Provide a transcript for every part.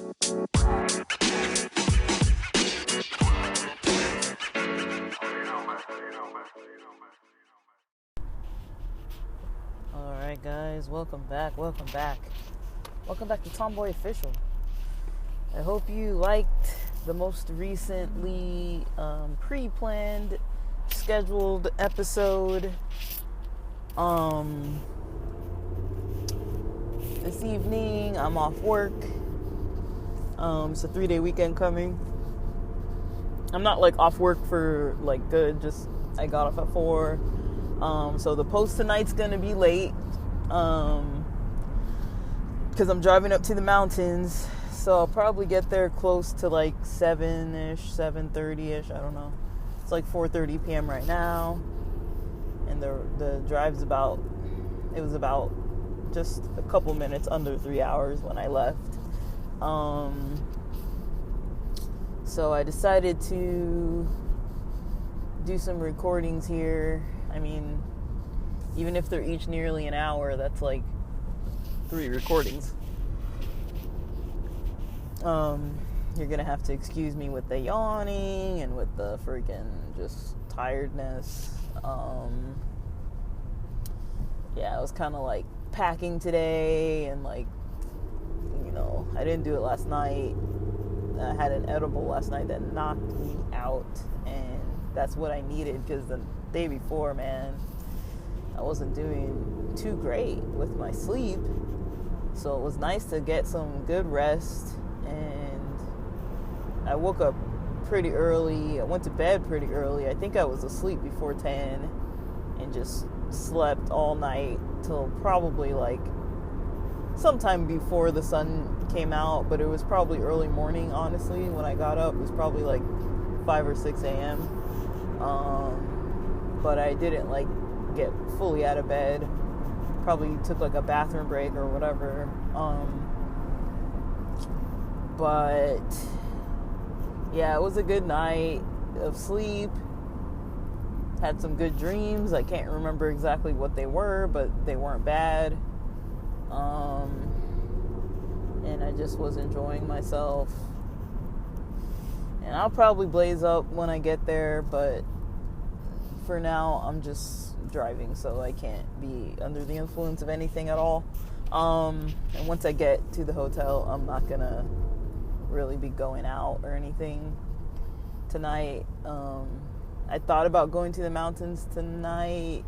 Alright guys, welcome back to Tomboy Official. I hope you liked the most recently pre-planned scheduled episode. This evening I'm off work. It's a 3-day weekend coming. I'm not like off work for like good, just I got off at 4. So the post tonight's gonna be late. Because I'm driving up to the mountains. So I'll probably get there close to like 7-ish, 7:30-ish, I don't know. It's like 4:30 p.m. right now. And the drive's about just a couple minutes under 3 hours when I left. So I decided to do some recordings here. I mean, even if they're each nearly an hour, that's like 3 recordings. You're gonna have to excuse me with the yawning and with the freaking just tiredness. Yeah, I was kind of like packing today and like, I didn't do it last night. I had an edible last night that knocked me out, and that's what I needed because the day before, man, I wasn't doing too great with my sleep. So it was nice to get some good rest, and I woke up pretty early. I went to bed pretty early. I think I was asleep before 10 and just slept all night till probably like sometime before the sun came out, but it was probably early morning, honestly. When I got up, it was probably like 5 or 6 a.m. But I didn't like get fully out of bed. Probably took like a bathroom break or whatever. But yeah, it was a good night of sleep. Had some good dreams. I can't remember exactly what they were, but they weren't bad. And I just was enjoying myself. And I'll probably blaze up when I get there, but for now I'm just driving, so I can't be under the influence of anything at all. And once I get to the hotel, I'm not gonna really be going out or anything tonight. I thought about going to the mountains tonight.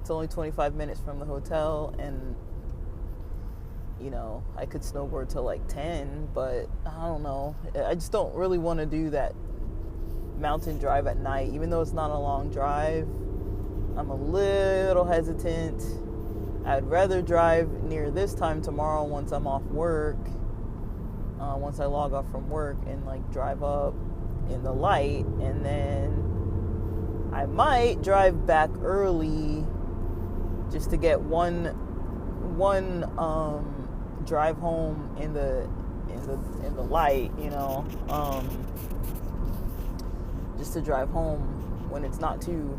It's only 25 minutes from the hotel, and I could snowboard till like 10, but I don't know. I just don't really want to do that mountain drive at night, even though it's not a long drive. I'm a little hesitant. I'd rather drive near this time tomorrow once I'm off work, once I log off from work, and like drive up in the light, and then I might drive back early just to get one drive home in the light, just to drive home when it's not too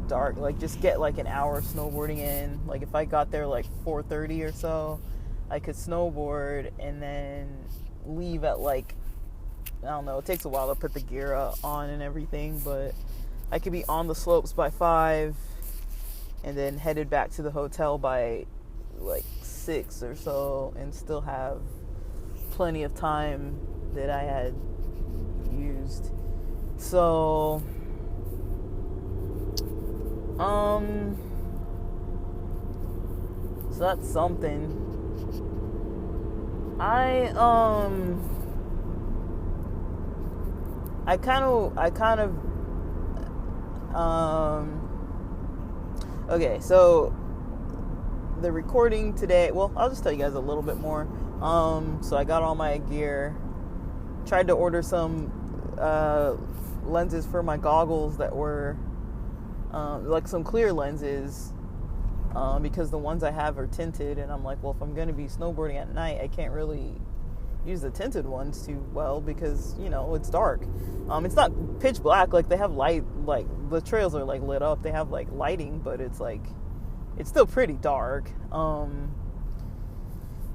dark. Like just get like an hour of snowboarding in. Like if I got there like 4:30 or so, I could snowboard and then leave at like, I don't know, it takes a while to put the gear on and everything, but I could be on the slopes by 5 and then headed back to the hotel by like 6 or so and still have plenty of time that I had used. So so that's something. I kind of okay, so the recording today, well, I'll just tell you guys a little bit more. So I got all my gear, tried to order some lenses for my goggles that were like some clear lenses, because the ones I have are tinted, and I'm like, well, if I'm going to be snowboarding at night, I can't really use the tinted ones too well because, it's dark. It's not pitch black, like they have light, like the trails are like lit up, they have like lighting, but it's like, it's still pretty dark.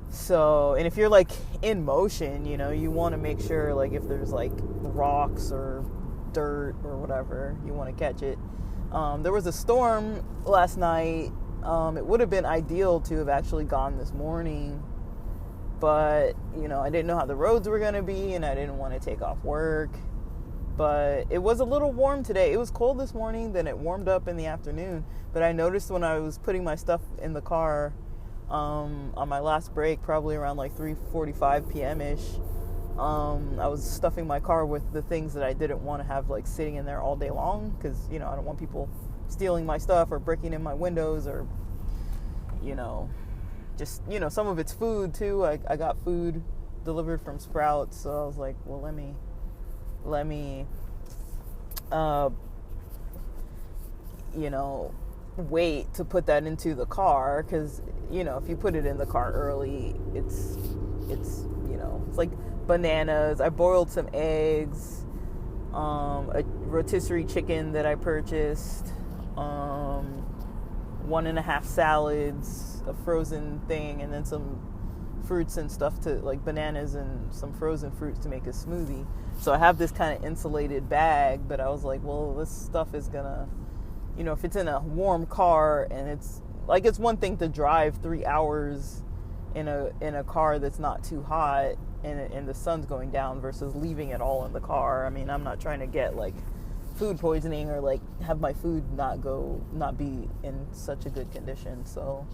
So, and if you're like in motion, you know, you want to make sure like if there's like rocks or dirt or whatever, you want to catch it. There was a storm last night. It would have been ideal to have actually gone this morning, but, you know, I didn't know how the roads were going to be, and I didn't want to take off work. But it was a little warm today. It was cold this morning, then it warmed up in the afternoon. But I noticed when I was putting my stuff in the car on my last break, probably around like 3:45 p.m.-ish, I was stuffing my car with the things that I didn't want to have like sitting in there all day long, because, you know, I don't want people stealing my stuff or breaking in my windows, or, you know, just, you know, some of it's food too. I got food delivered from Sprouts, so I was like, well, let me you know, wait to put that into the car, because, you know, if you put it in the car early, it's you know, it's like bananas. I boiled some eggs, a rotisserie chicken that I purchased, 1.5 salads, a frozen thing, and then some fruits and stuff, to like bananas and some frozen fruits to make a smoothie. So I have this kind of insulated bag, but I was like, well, this stuff is gonna, you know, if it's in a warm car, and it's like, it's one thing to drive 3 hours in a car that's not too hot and the sun's going down, versus leaving it all in the car. I mean, I'm not trying to get like food poisoning or like have my food not be in such a good condition. So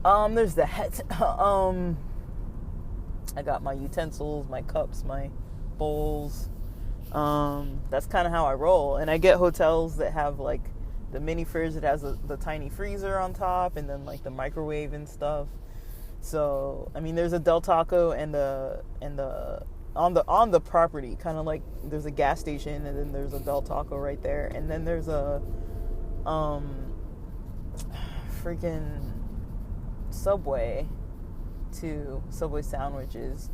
there's that. I got my utensils, my cups, my bowls. That's kind of how I roll. And I get hotels that have like the mini fridge that has the tiny freezer on top, and then like the microwave and stuff. So, I mean, there's a Del Taco and on the property, kind of like there's a gas station, and then there's a Del Taco right there, and then there's a freaking Subway sandwiches,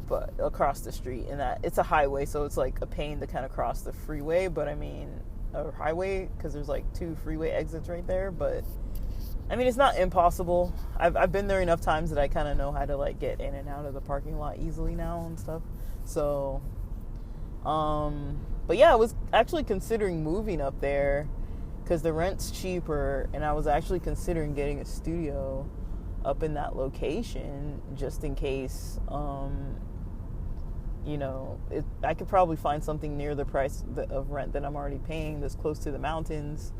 but across the street, and that it's a highway, so it's like a pain to kind of cross the freeway, but I mean a highway, because there's like 2 freeway exits right there. But I mean, it's not impossible. I've been there enough times that I kind of know how to like get in and out of the parking lot easily now and stuff. So but yeah, I was actually considering moving up there because the rent's cheaper, and I was actually considering getting a studio up in that location, just in case, you know, I could probably find something near the price of rent that I'm already paying, that's close to the mountains,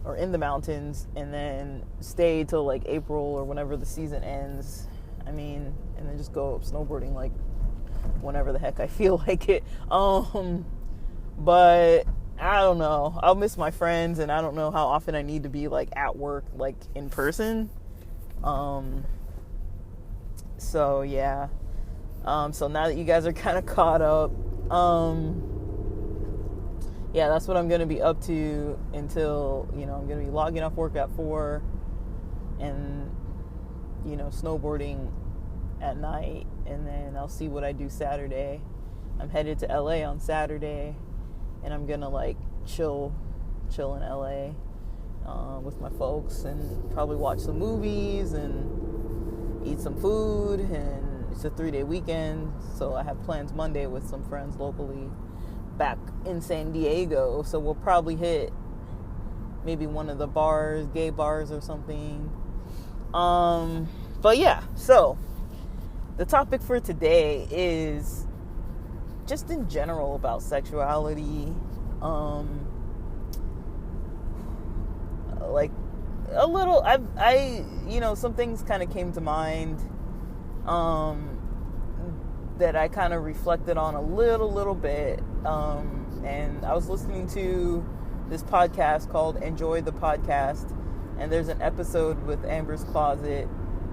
or in the mountains, and then stay till like April or whenever the season ends. I mean, and then just go up snowboarding like whenever the heck I feel like it. But I don't know. I'll miss my friends, and I don't know how often I need to be like at work, like in person. So yeah. So now that you guys are kind of caught up, yeah, that's what I'm going to be up to until, you know, I'm going to be logging off work at 4 and, you know, snowboarding at night, and then I'll see what I do Saturday. I'm headed to LA on Saturday, and I'm going to like chill in LA with my folks, and probably watch some movies and eat some food. And it's a 3-day weekend, so I have plans Monday with some friends locally back in San Diego, so we'll probably hit maybe one of the bars, gay bars or something. But yeah, so the topic for today is just in general about sexuality. Like a little, I you know, some things kind of came to mind that I kind of reflected on a little bit. And I was listening to this podcast called Enjoy the Podcast, and there's an episode with Amber's Closet.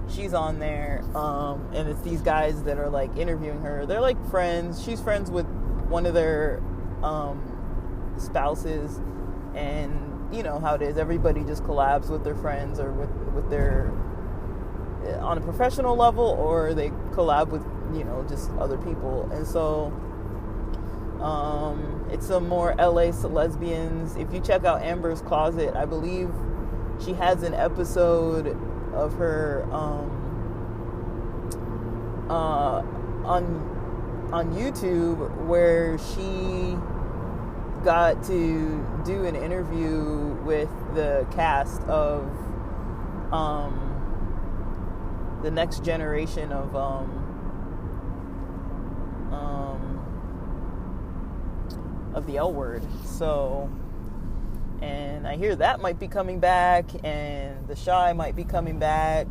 She's on there, and it's these guys that are like interviewing her. They're like friends. She's friends with one of their spouses, and you know how it is. Everybody just collabs with their friends, or with their on a professional level, or they collab with, you know, just other people. And so it's some more LA lesbians. If you check out Amber's Closet, I believe she has an episode of her on YouTube where she got to do an interview with the cast of the next generation of the L Word. So, and I hear that might be coming back, and the Shy might be coming back.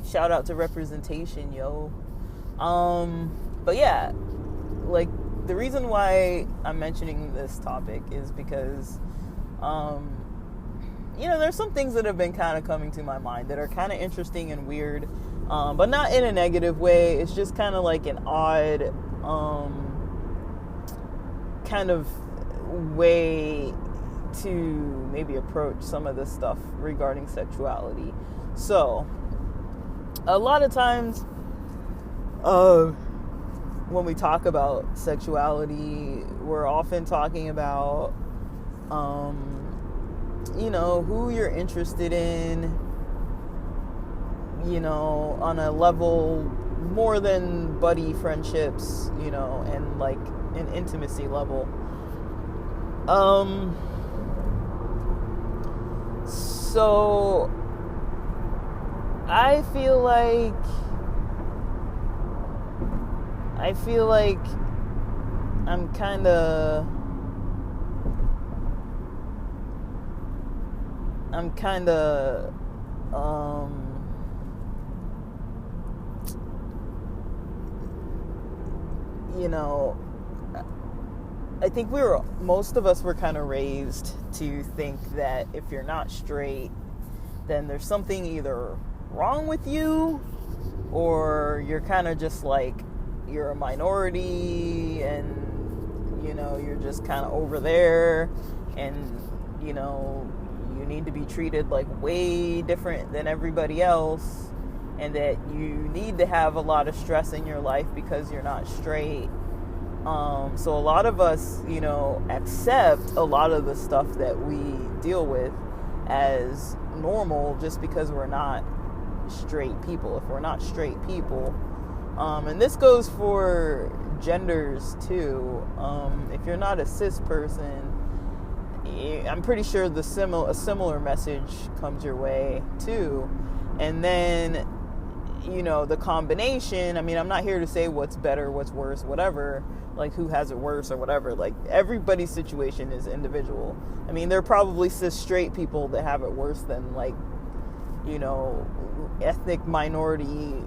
Shout out to representation, yo. But yeah, like, the reason why I'm mentioning this topic is because, there's some things that have been kind of coming to my mind that are kind of interesting and weird, but not in a negative way. It's just kind of like an odd, kind of way to maybe approach some of this stuff regarding sexuality. So, a lot of times, when we talk about sexuality, we're often talking about, who you're interested in, on a level more than buddy friendships, and like an intimacy level. So I feel like I'm kind of I think most of us were kind of raised to think that if you're not straight, then there's something either wrong with you, or you're kind of just like, you're a minority, and you're just kind of over there, and you need to be treated like way different than everybody else, and that you need to have a lot of stress in your life because you're not straight. So a lot of us, accept a lot of the stuff that we deal with as normal just because we're not straight people. If we're not straight people, and this goes for genders too. If you're not a cis person, I'm pretty sure a similar message comes your way too. And then, the combination, I'm not here to say what's better, what's worse, whatever, like who has it worse or whatever. Like, everybody's situation is individual. There are probably cis straight people that have it worse than, like, ethnic minority,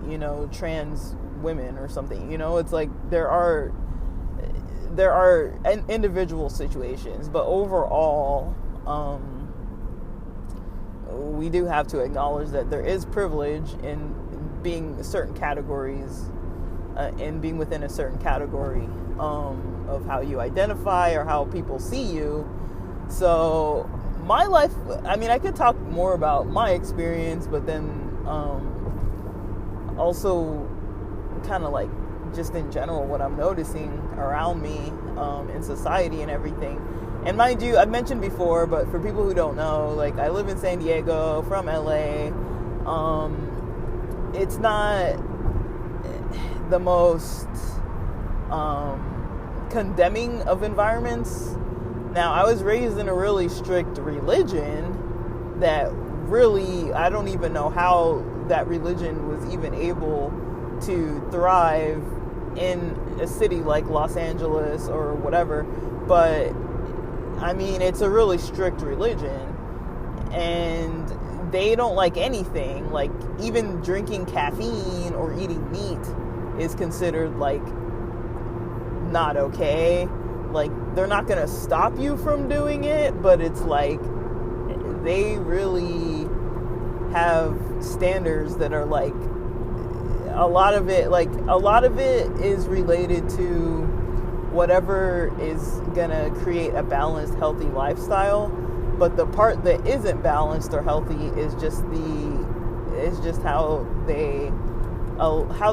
trans women or something. It's like there are individual situations, but overall, we do have to acknowledge that there is privilege in being certain categories, in being within a certain category of how you identify or how people see you. So my life, I could talk more about my experience, but then also kind of like just in general what I'm noticing around me in society and everything. And mind you, I've mentioned before, but for people who don't know, like, I live in San Diego from LA. It's not the most condemning of environments. Now, I was raised in a really strict religion that really, I don't even know how that religion was even able to thrive in a city like Los Angeles or whatever. But it's a really strict religion, and they don't like anything. Like, even drinking caffeine or eating meat is considered like not okay. Like, they're not gonna stop you from doing it, but it's like they really have standards that are like, a lot of it is related to whatever is gonna create a balanced, healthy lifestyle. But the part that isn't balanced or healthy is just how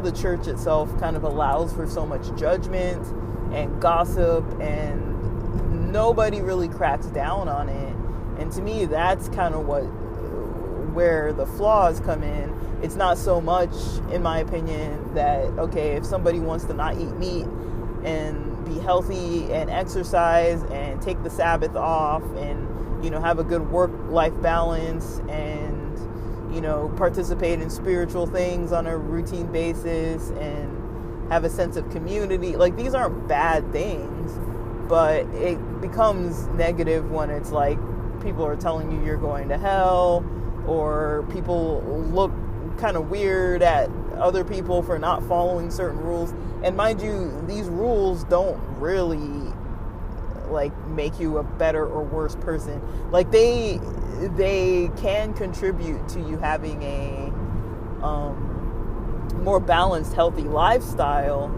the church itself kind of allows for so much judgment and gossip, and nobody really cracks down on it. And to me, that's kind of where the flaws come in. It's not so much, in my opinion, that, okay, if somebody wants to not eat meat and be healthy and exercise and take the Sabbath off and, you know, have a good work-life balance and, you know, participate in spiritual things on a routine basis and have a sense of community, like, these aren't bad things, but it becomes negative when it's like people are telling you you're going to hell, or people look kind of weird at other people for not following certain rules. And mind you, these rules don't really like make you a better or worse person. Like, they can contribute to you having a more balanced, healthy lifestyle.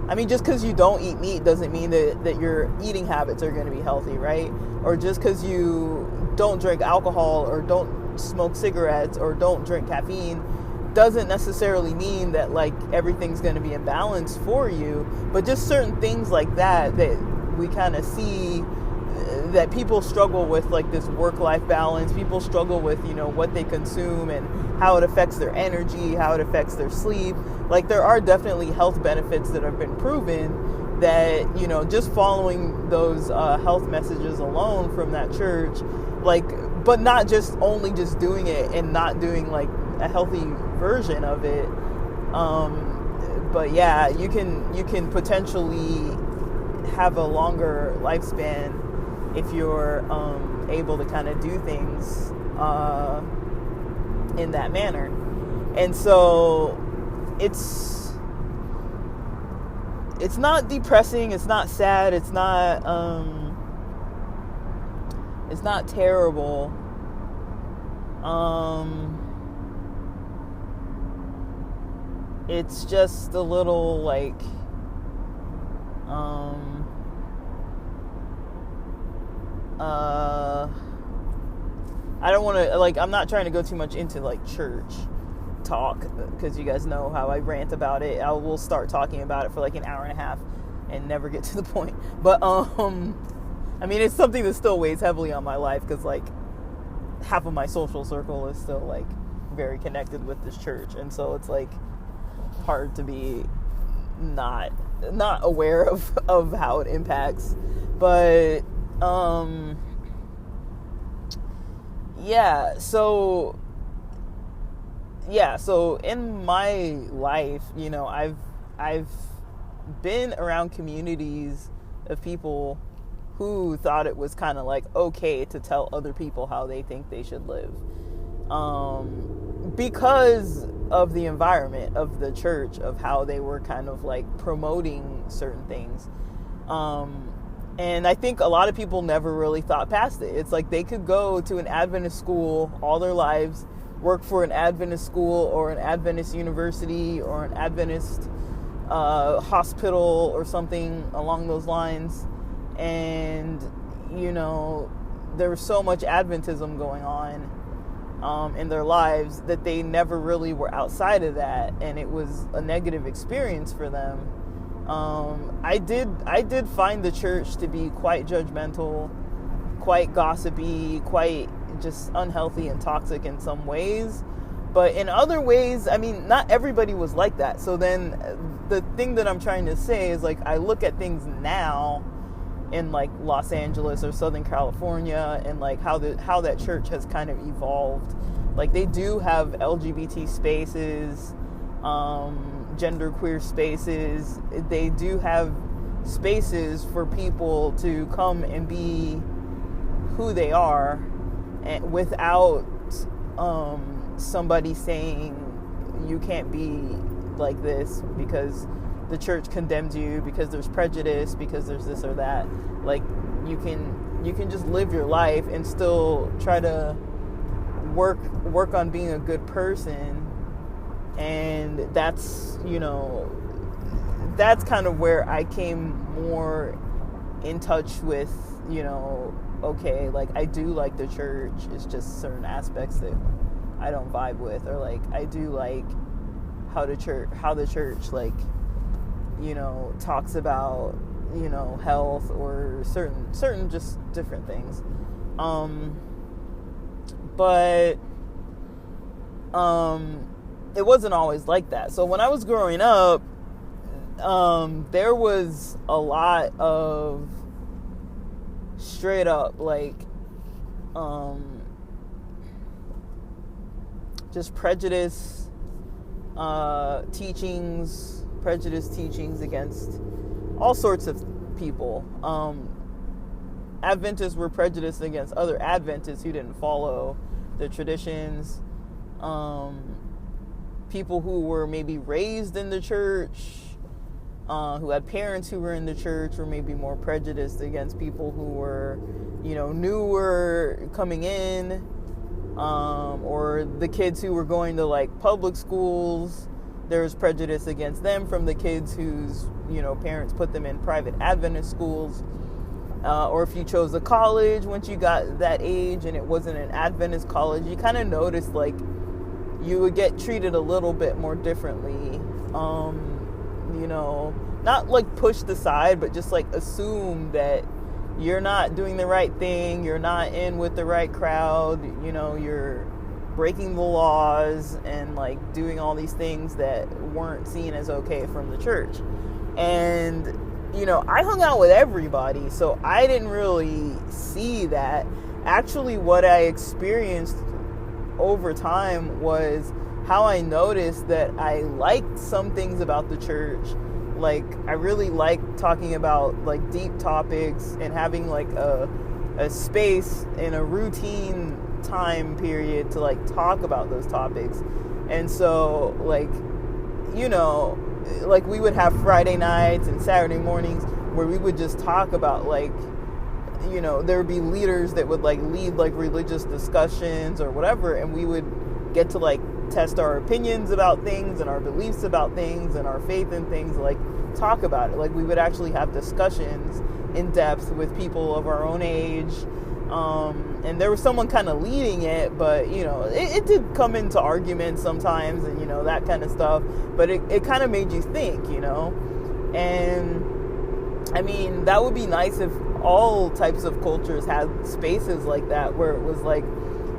I mean, just because you don't eat meat doesn't mean that your eating habits are going to be healthy, right? Or just because you don't drink alcohol or don't smoke cigarettes or don't drink caffeine doesn't necessarily mean that like everything's going to be in balance for you. But just certain things like that we kind of see that people struggle with, like this work-life balance. People struggle with, you know, what they consume and how it affects their energy, how it affects their sleep. Like, there are definitely health benefits that have been proven that, you know, just following those health messages alone from that church, like, but not just only just doing it and not doing like a healthy version of it. But yeah, you can potentially have a longer lifespan if you're able to kind of do things in that manner. And so it's not depressing, it's not sad, it's not terrible. It's just a little like I don't want to, like, I'm not trying to go too much into like church talk, because you guys know how I rant about it. I will start talking about it for like an hour and a half and never get to the point. But I mean, it's something that still weighs heavily on my life, because like half of my social circle is still like very connected with this church, and so it's like hard to be not aware of how it impacts. But so in my life, you know, I've been around communities of people who thought it was kind of like okay to tell other people how they think they should live, because of the environment of the church, of how they were kind of like promoting certain things. And I think a lot of people never really thought past it. It's like they could go to an Adventist school all their lives, work for an Adventist school or an Adventist university or an Adventist hospital or something along those lines. And, you know, there was so much Adventism going on in their lives that they never really were outside of that. And it was a negative experience for them. I did find the church to be quite judgmental, quite gossipy, quite just unhealthy and toxic in some ways. But in other ways, I mean, not everybody was like that. So then the thing that I'm trying to say is, like, I look at things now in like Los Angeles or Southern California, and like how that church has kind of evolved. Like, they do have LGBT spaces, genderqueer spaces. They do have spaces for people to come and be who they are, and without somebody saying you can't be like this because the church condemns you, because there's prejudice, because there's this or that. Like, you can just live your life and still try to work on being a good person. And that's, you know, that's kind of where I came more in touch with, you know, okay, like, I do like the church. It's just certain aspects that I don't vibe with, or like I do like how the church like, you know, talks about, you know, health or certain just different things. But it wasn't always like that. So when I was growing up, there was a lot of straight up, like, just prejudice teachings against all sorts of people. Adventists were prejudiced against other Adventists who didn't follow the traditions. People who were maybe raised in the church, who had parents who were in the church, were maybe more prejudiced against people who were, newer coming in, or the kids who were going to like public schools. There was prejudice against them from the kids whose, parents put them in private Adventist schools. Or if you chose a college once you got that age and it wasn't an Adventist college, you kind of noticed like you would get treated a little bit more differently. Not like pushed aside, but just like assume that you're not doing the right thing, you're not in with the right crowd, you're breaking the laws and like doing all these things that weren't seen as okay from the church. And I hung out with everybody, so I didn't really see that. Actually, what I experienced over time was how I noticed that I liked some things about the church. Like, I really liked talking about like deep topics and having like a space in a routine time period to like talk about those topics. And so like we would have Friday nights and Saturday mornings where we would just talk about like, there would be leaders that would like lead like religious discussions or whatever, and we would get to like test our opinions about things and our beliefs about things and our faith in things, like talk about it. Like we would actually have discussions in depth with people of our own age. And there was someone kind of leading it, but it did come into arguments sometimes, and that kind of stuff, but it kind of made you think, and I mean, that would be nice if all types of cultures had spaces like that where it was like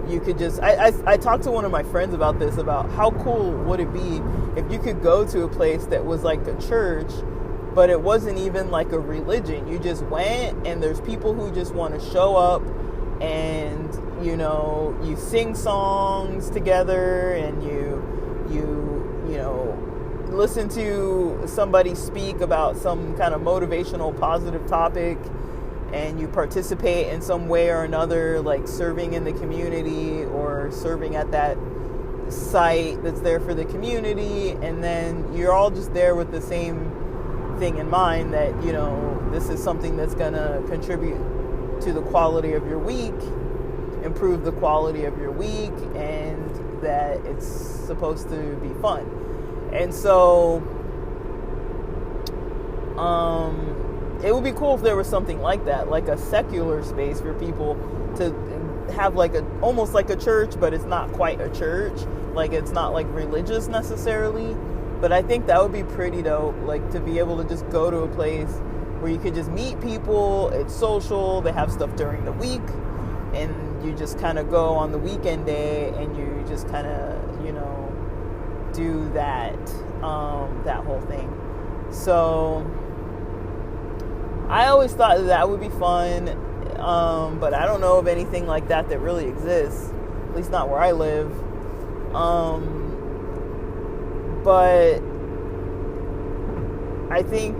you could just I talked to one of my friends about this, about how cool would it be if you could go to a place that was like a church, but it wasn't even like a religion. You just went and there's people who just want to show up and you sing songs together and you listen to somebody speak about some kind of motivational positive topic, and you participate in some way or another, like serving in the community or serving at that site that's there for the community, and then you're all just there with the same thing in mind, that this is something that's going to contribute to the quality of your week, improve the quality of your week, and that it's supposed to be fun. And so it would be cool if there was something like that, like a secular space for people to have like almost like a church, but it's not quite a church. Like it's not like religious necessarily, but I think that would be pretty dope, like to be able to just go to a place where you could just meet people. It's social. They have stuff during the week, and you just kind of go on the weekend day and you just kind of, do that whole thing. So I always thought that would be fun, but I don't know of anything like that really exists, at least not where I live. But I think,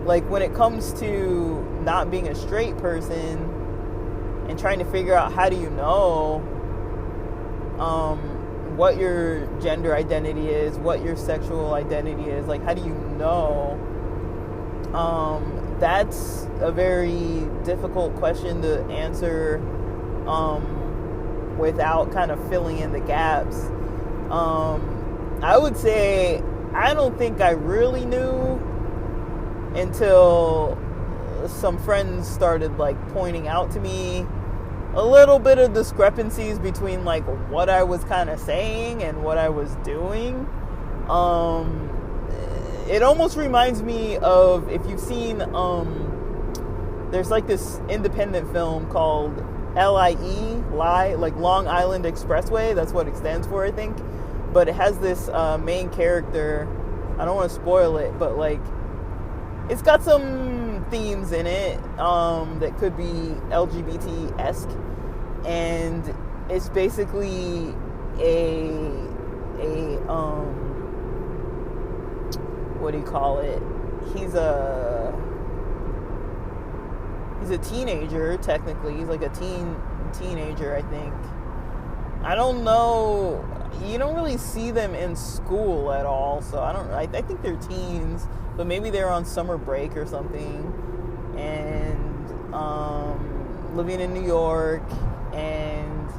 like, when it comes to not being a straight person and trying to figure out how do you know what your gender identity is, what your sexual identity is, like, how do you know? That's a very difficult question to answer without kind of filling in the gaps. I would say I don't think I really knew until some friends started like pointing out to me a little bit of discrepancies between like what I was kind of saying and what I was doing. It almost reminds me of, if you've seen, there's like this independent film called LIE, like Long Island Expressway. That's what it stands for, I think. But it has this main character. I don't want to spoil it, but like, it's got some themes in it that could be LGBT-esque, and it's basically a what do you call it? He's a teenager, technically. He's like a teenager, I think. I don't know. You don't really see them in school at all, so I think they're teens, but maybe they're on summer break or something, and living in New York, and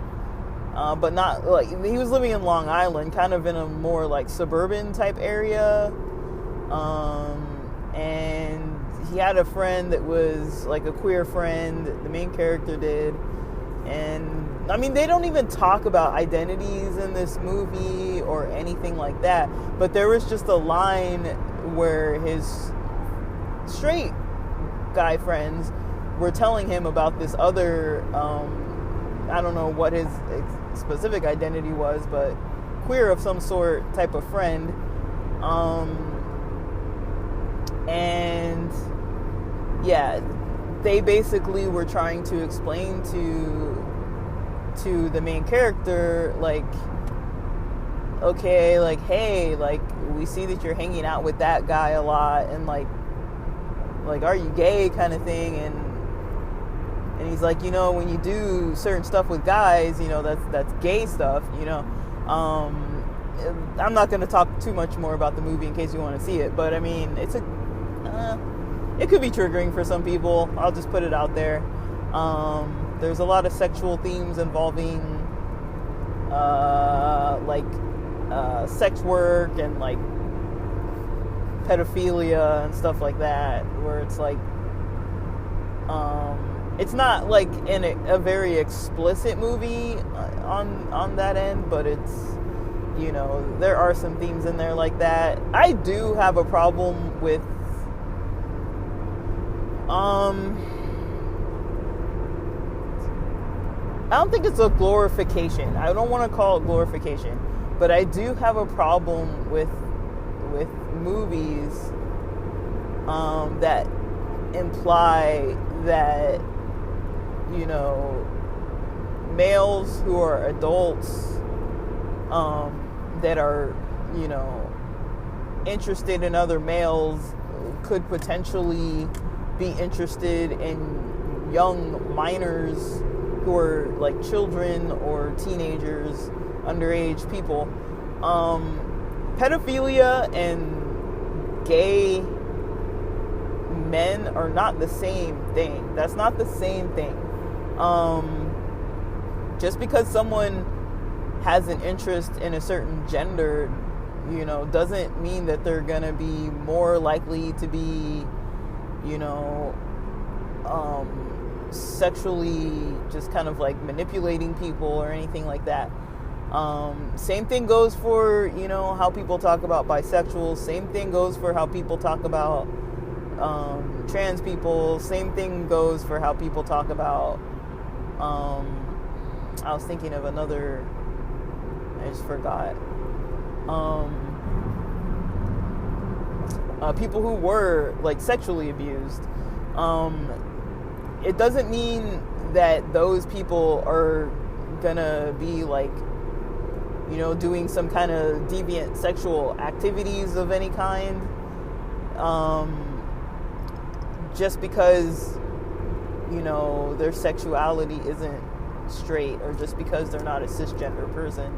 but not like, he was living in Long Island, kind of in a more like suburban type area, and he had a friend that was like a queer friend, the main character did. And I mean, they don't even talk about identities in this movie or anything like that, but there was just a line where his straight guy friends were telling him about this other, I don't know what his specific identity was, but queer of some sort type of friend. And yeah, they basically were trying to explain to the main character, like, okay, like, hey, like, we see that you're hanging out with that guy a lot, and like are you gay, kind of thing. And he's like, you know, when you do certain stuff with guys, you know, that's gay stuff, you know. I'm not going to talk too much more about the movie in case you want to see it, but I mean, it could be triggering for some people. I'll just put it out there. There's a lot of sexual themes involving sex work and like pedophilia and stuff like that, where it's like, it's not like in a very explicit movie on that end, but it's, you know, there are some themes in there like that. I do have a problem with I don't think it's a glorification. I don't want to call it glorification, but I do have a problem with movies that imply that, you know, males who are adults that are, you know, interested in other males could potentially be interested in young minors who are like children or teenagers, underage people. Pedophilia and gay men are not the same thing. That's not the same thing. Just because someone has an interest in a certain gender, you know, doesn't mean that they're gonna be more likely to be, you know, sexually just kind of like manipulating people or anything like that. Same thing goes for, you know, how people talk about bisexuals. Same thing goes for how people talk about trans people. Same thing goes for how people talk about I was thinking of another, I just forgot. People who were like sexually abused. It doesn't mean that those people are gonna be like, you know, doing some kind of deviant sexual activities of any kind, just because, you know, their sexuality isn't straight, or just because they're not a cisgender person.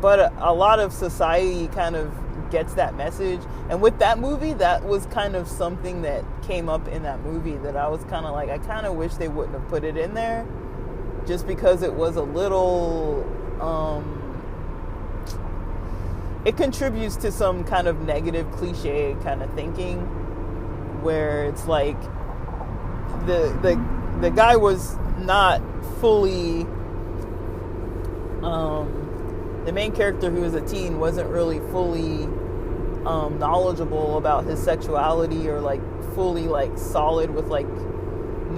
But a lot of society kind of gets that message, and with that movie, that was kind of something that came up in that movie that I was kind of like, I kind of wish they wouldn't have put it in there, just because it was a little it contributes to some kind of negative cliche kind of thinking, where it's like the guy was not fully the main character, who was a teen, wasn't really fully knowledgeable about his sexuality, or like fully like solid with like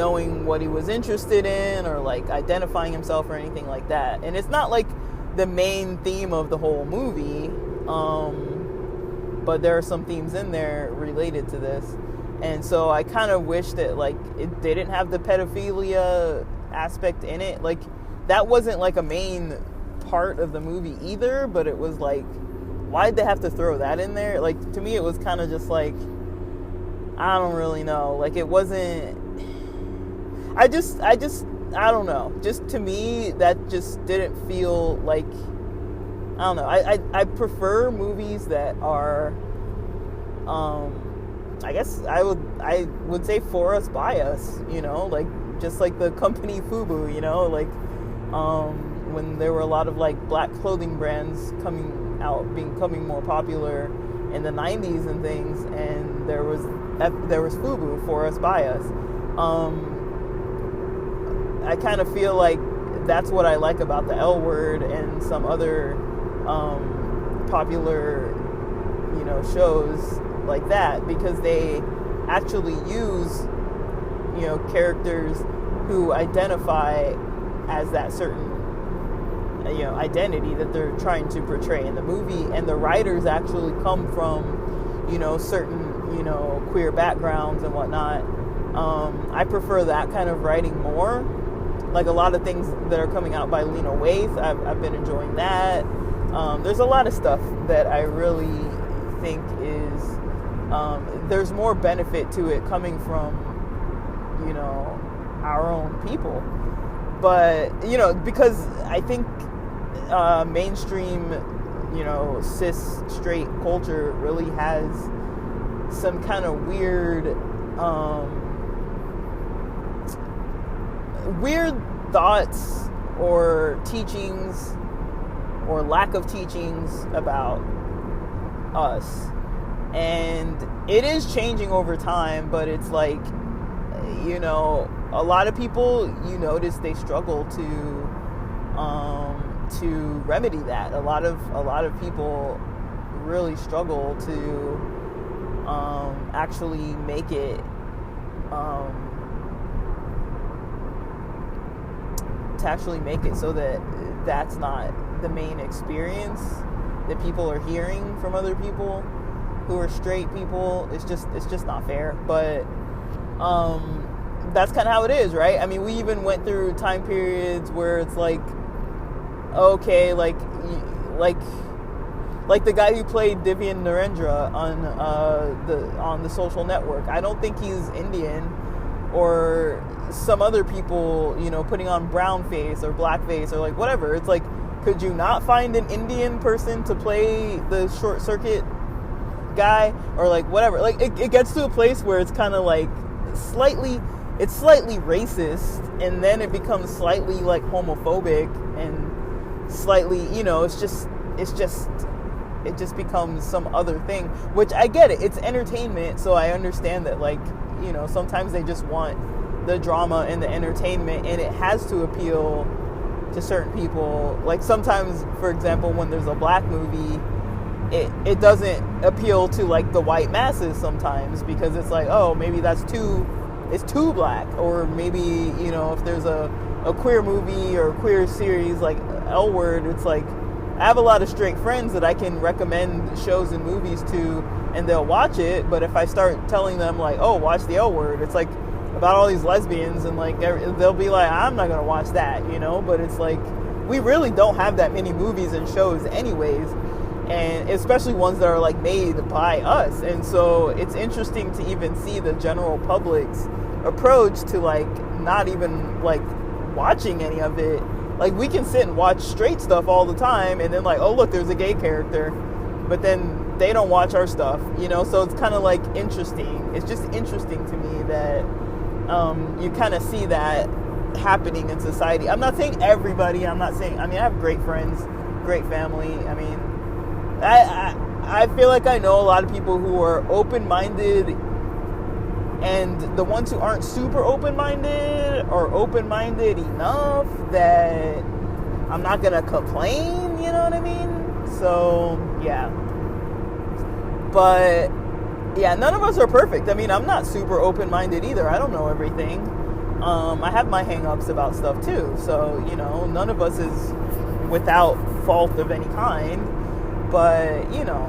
knowing what he was interested in or like identifying himself or anything like that. And it's not like the main theme of the whole movie, but there are some themes in there related to this. And so I kind of wish that like it didn't have the pedophilia aspect in it. Like that wasn't like a main part of the movie either, but it was like, why'd they have to throw that in there? Like, to me it was kind of just like, I don't really know. Like, it wasn't, I don't know. Just to me, that just didn't feel like, I don't know. I prefer movies that are, I guess I would say for us, by us, you know, like, just like the company FUBU, you know, like, when there were a lot of like black clothing brands becoming more popular in the 90s and things, and there was FUBU, for us, by us. I kind of feel like that's what I like about the L Word and some other popular, you know, shows like that, because they actually use, you know, characters who identify as that certain, you know, identity that they're trying to portray in the movie, and the writers actually come from, you know, certain, you know, queer backgrounds and whatnot. I prefer that kind of writing more. Like a lot of things that are coming out by Lena Waithe, I've been enjoying that. There's a lot of stuff that I really think is, there's more benefit to it coming from, you know, our own people. But, you know, because I think mainstream, you know, cis straight culture really has some kind of weird thoughts or teachings or lack of teachings about us. And it is changing over time, but it's like, you know, a lot of people, you notice they struggle to remedy that. A lot of people really struggle to actually make it so that that's not the main experience that people are hearing from other people who are straight people. It's just not fair. But that's kind of how it is, right? I mean, we even went through time periods where it's like, okay, like the guy who played Divyan Narendra on the Social Network. I don't think he's Indian, or some other people, you know, putting on brown face or black face or like whatever. It's like, could you not find an Indian person to play the Short Circuit guy, or like whatever? Like it gets to a place where it's kind of like slightly racist, and then it becomes slightly like homophobic, and slightly, you know, it just becomes some other thing, which I get it. It's entertainment, so I understand that, like, you know, sometimes they just want the drama and the entertainment, and it has to appeal to certain people. Like sometimes, for example, when there's a black movie, it doesn't appeal to like the white masses sometimes, because it's like, oh, maybe it's too black. Or maybe, you know, if there's a queer movie or a queer series like L Word, it's like, I have a lot of straight friends that I can recommend shows and movies to, and they'll watch it. But if I start telling them like, oh, watch the L Word, it's like about all these lesbians, and like they'll be like, I'm not gonna watch that, you know. But it's like, we really don't have that many movies and shows anyways, and especially ones that are like made by us. And so it's interesting to even see the general public's approach to like not even like watching any of it. Like, we can sit and watch straight stuff all the time, and then like, oh look, there's a gay character, but then they don't watch our stuff, you know. So it's kind of like interesting. It's just interesting to me that you kind of see that happening in society. I'm not saying everybody. I mean, I have great friends, great family. I mean, I feel like I know a lot of people who are open-minded, and the ones who aren't super open-minded are open-minded enough that I'm not gonna complain, you know what I mean? So, yeah. But, yeah, none of us are perfect. I mean, I'm not super open-minded either. I don't know everything. I have my hang-ups about stuff too. So, you know, none of us is without fault of any kind. But, you know,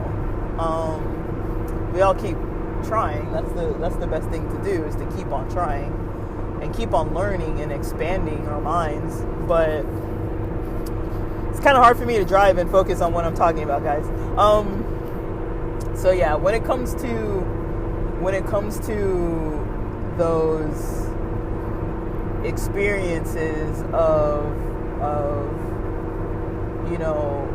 we all keep trying. That's the best thing to do, is to keep on trying and keep on learning and expanding our minds. But it's kind of hard for me to drive and focus on what I'm talking about, guys. So yeah, when it comes to those experiences of you know,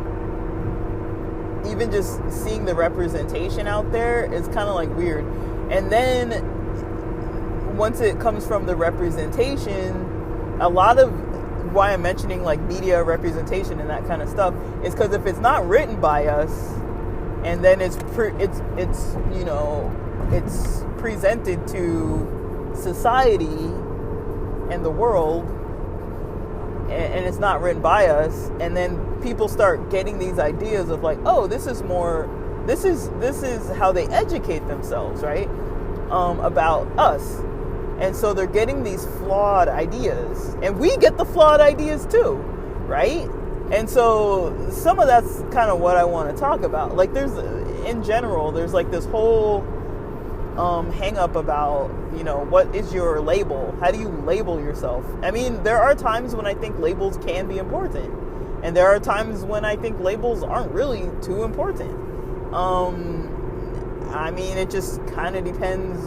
even just seeing the representation out there is kind of like weird. And then once it comes from the representation, a lot of why I'm mentioning like media representation and that kind of stuff is because if it's not written by us, and then it's you know, it's presented to society and the world, and it's not written by us, and then people start getting these ideas of like, oh, this is how they educate themselves, right? About us. And so they're getting these flawed ideas, and we get the flawed ideas too, right? And so some of that's kind of what I want to talk about. Like there's like this whole hang up about, you know, what is your label? How do you label yourself? I mean, there are times when I think labels can be important, and there are times when I think labels aren't really too important. I mean, it just kind of depends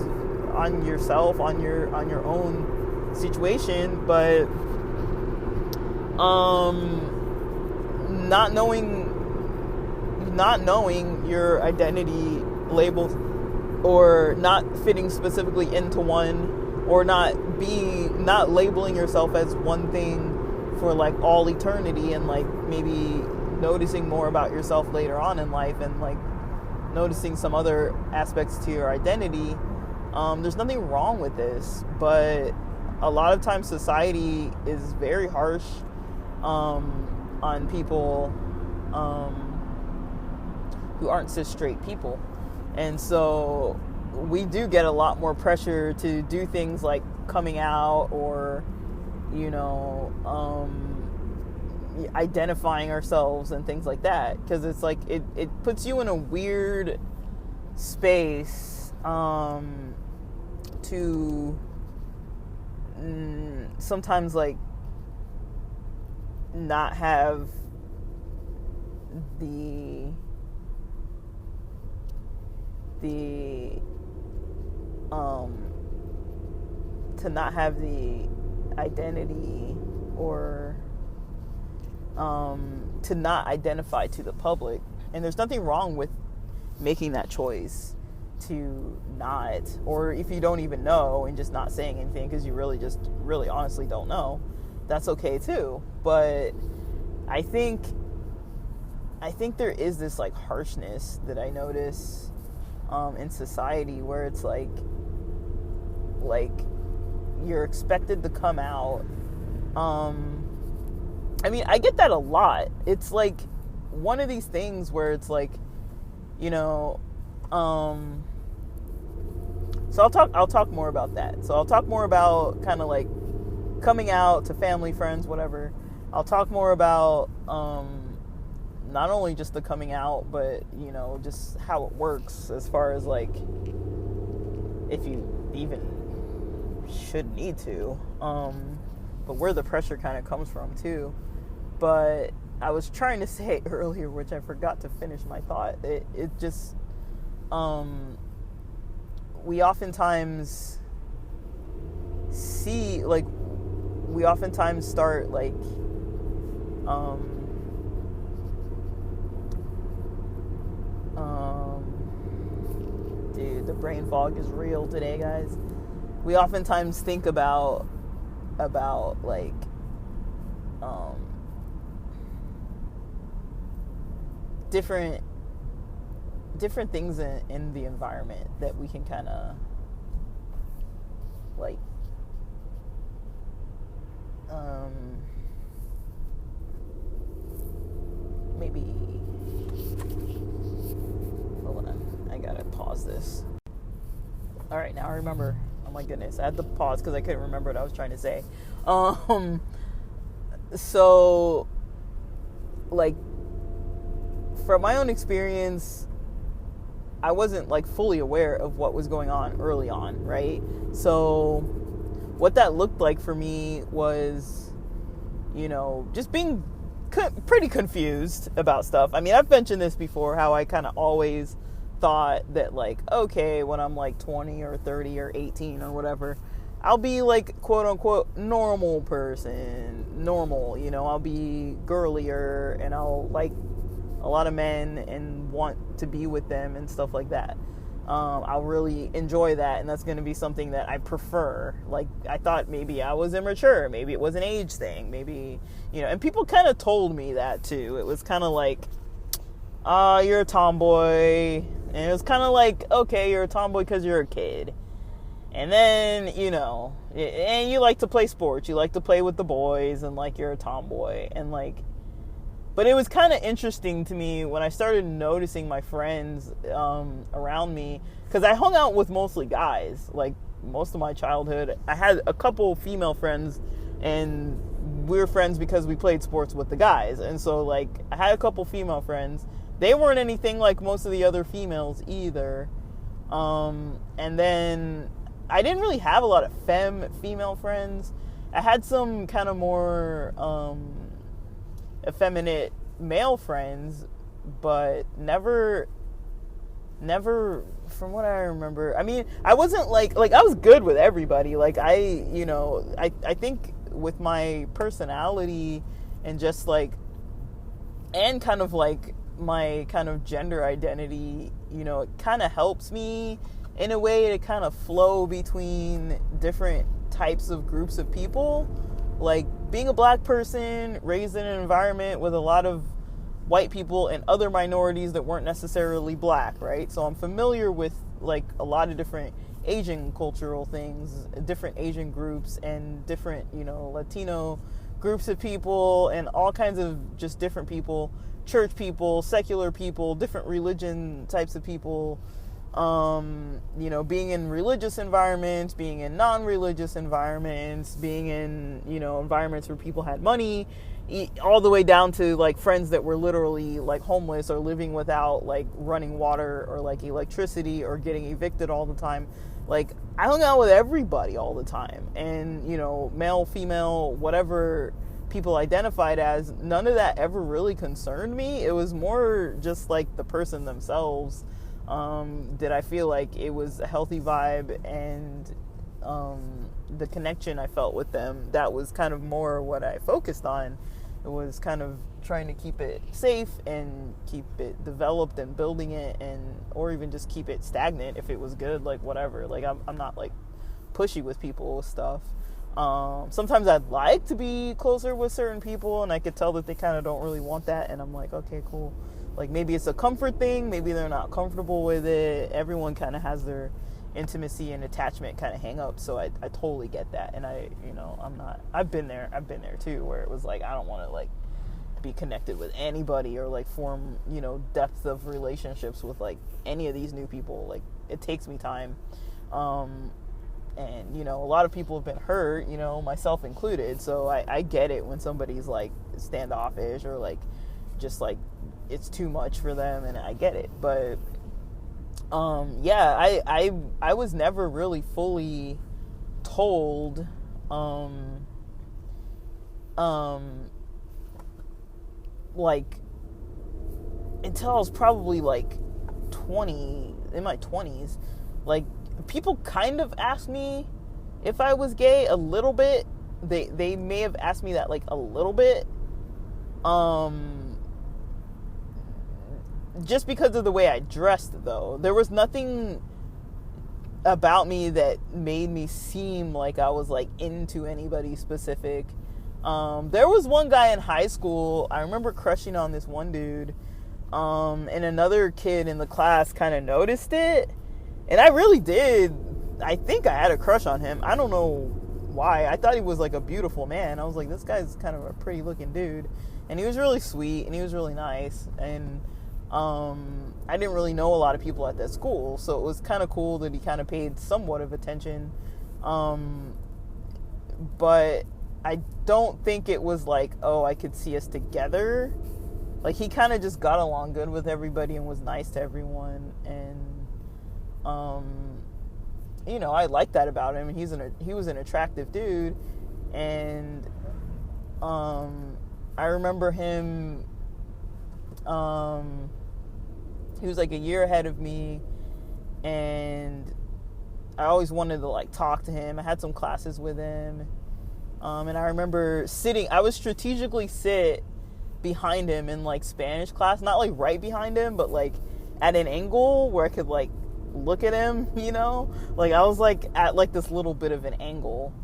on yourself, on your own situation. But not knowing your identity labels, or not fitting specifically into one, or not labeling yourself as one thing for like all eternity, and like maybe noticing more about yourself later on in life, and like noticing some other aspects to your identity. There's nothing wrong with this, but a lot of times society is very harsh on people who aren't cis straight people. And so we do get a lot more pressure to do things like coming out, or, you know, identifying ourselves and things like that. Because it's like, it puts you in a weird space to sometimes like not have to not have the identity, or to not identify to the public. And there's nothing wrong with making that choice to not, or if you don't even know and just not saying anything because you really honestly don't know, that's okay too. But I think there is this like harshness that I notice in society, where it's like you're expected to come out. I mean, I get that a lot. It's like one of these things where it's like, you know, so I'll talk more about that. So I'll talk more about kind of like coming out to family, friends, whatever. I'll talk more about not only just the coming out, but, you know, just how it works as far as like if you even should need to, but where the pressure kind of comes from too. But I was trying to say earlier, which I forgot to finish my thought. It just we oftentimes start like dude, the brain fog is real today, guys. We oftentimes think about like different things in the environment that we can kind of like maybe, hold on, I gotta pause this. All right, now I remember Oh my goodness, I had to pause because I couldn't remember what I was trying to say. Um, so, like, from my own experience, I wasn't like fully aware of what was going on early on, right? So, what that looked like for me was, just being pretty confused about stuff. I mean, I've mentioned this before, how I kind of always thought that, like, okay, when I'm like 20 or 30 or 18 or whatever, I'll be like, quote unquote, normal person, normal, I'll be girlier and I'll like a lot of men and want to be with them and stuff like that. I'll really enjoy that, and that's going to be something that I prefer. Like, I thought maybe I was immature, maybe it was an age thing, maybe, and people kind of told me that too. It was kind of like, you're a tomboy, and it was kind of like, okay, you're a tomboy because you're a kid. And then, and you like to play sports, you like to play with the boys, and like, you're a tomboy, and like, but it was kind of interesting to me when I started noticing my friends around me, because I hung out with mostly guys, like most of my childhood. I had a couple female friends, and we were friends because we played sports with the guys. And so, like, I had a couple female friends. They weren't anything like most of the other females either. And then I didn't really have a lot of female friends. I had some kind of more effeminate male friends, but never from what I remember. I mean, I wasn't like I was good with everybody. Like, I think with my personality and just like, and kind of like my kind of gender identity, it kind of helps me in a way to kind of flow between different types of groups of people. Like, being a black person raised in an environment with a lot of white people and other minorities that weren't necessarily black, right? So I'm familiar with like a lot of different Asian cultural things, different Asian groups, and different, Latino groups of people, and all kinds of just different people, church people, secular people, different religion types of people, being in religious environments, being in non-religious environments, being in, environments where people had money, all the way down to like friends that were literally like homeless or living without like running water or like electricity or getting evicted all the time. Like, I hung out with everybody all the time, and male, female, whatever people identified as, none of that ever really concerned me. It was more just like the person themselves. Did I feel like it was a healthy vibe, and the connection I felt with them, that was kind of more what I focused on. It was kind of trying to keep it safe and keep it developed and building it, or even just keep it stagnant if it was good, like whatever. Like, I'm not like pushy with people with stuff. Sometimes I'd like to be closer with certain people, and I could tell that they kind of don't really want that, and I'm like, okay, cool. Like, maybe it's a comfort thing, maybe they're not comfortable with it. Everyone kind of has their intimacy and attachment kind of hang up, so I totally get that. And I've been there too, where it was like, I don't want to like be connected with anybody or like form, depth of relationships with like any of these new people. Like, it takes me time. And, a lot of people have been hurt, myself included. So I get it when somebody's like standoffish or like, just like, it's too much for them, and I get it. But, I was never really fully told, like, until I was probably like 20, in my 20s. Like, people kind of asked me if I was gay a little bit. They may have asked me that like a little bit, just because of the way I dressed, though. There was nothing about me that made me seem like I was like into anybody specific. There was one guy in high school, I remember crushing on this one dude, and another kid in the class kind of noticed it, and I really did. I think I had a crush on him. I don't know why. I thought he was like a beautiful man. I was like, this guy's kind of a pretty looking dude, and he was really sweet, and he was really nice, and I didn't really know a lot of people at that school, so it was kind of cool that he kind of paid somewhat of attention Um, but I don't think it was like, oh, I could see us together. Like, he kind of just got along good with everybody and was nice to everyone. And, I like that about him. He was an attractive dude. And, I remember him, he was like a year ahead of me, and I always wanted to like talk to him. I had some classes with him. And I remember I would strategically sit behind him in like Spanish class, not like right behind him, but like at an angle where I could like look at him, like I was like at like this little bit of an angle.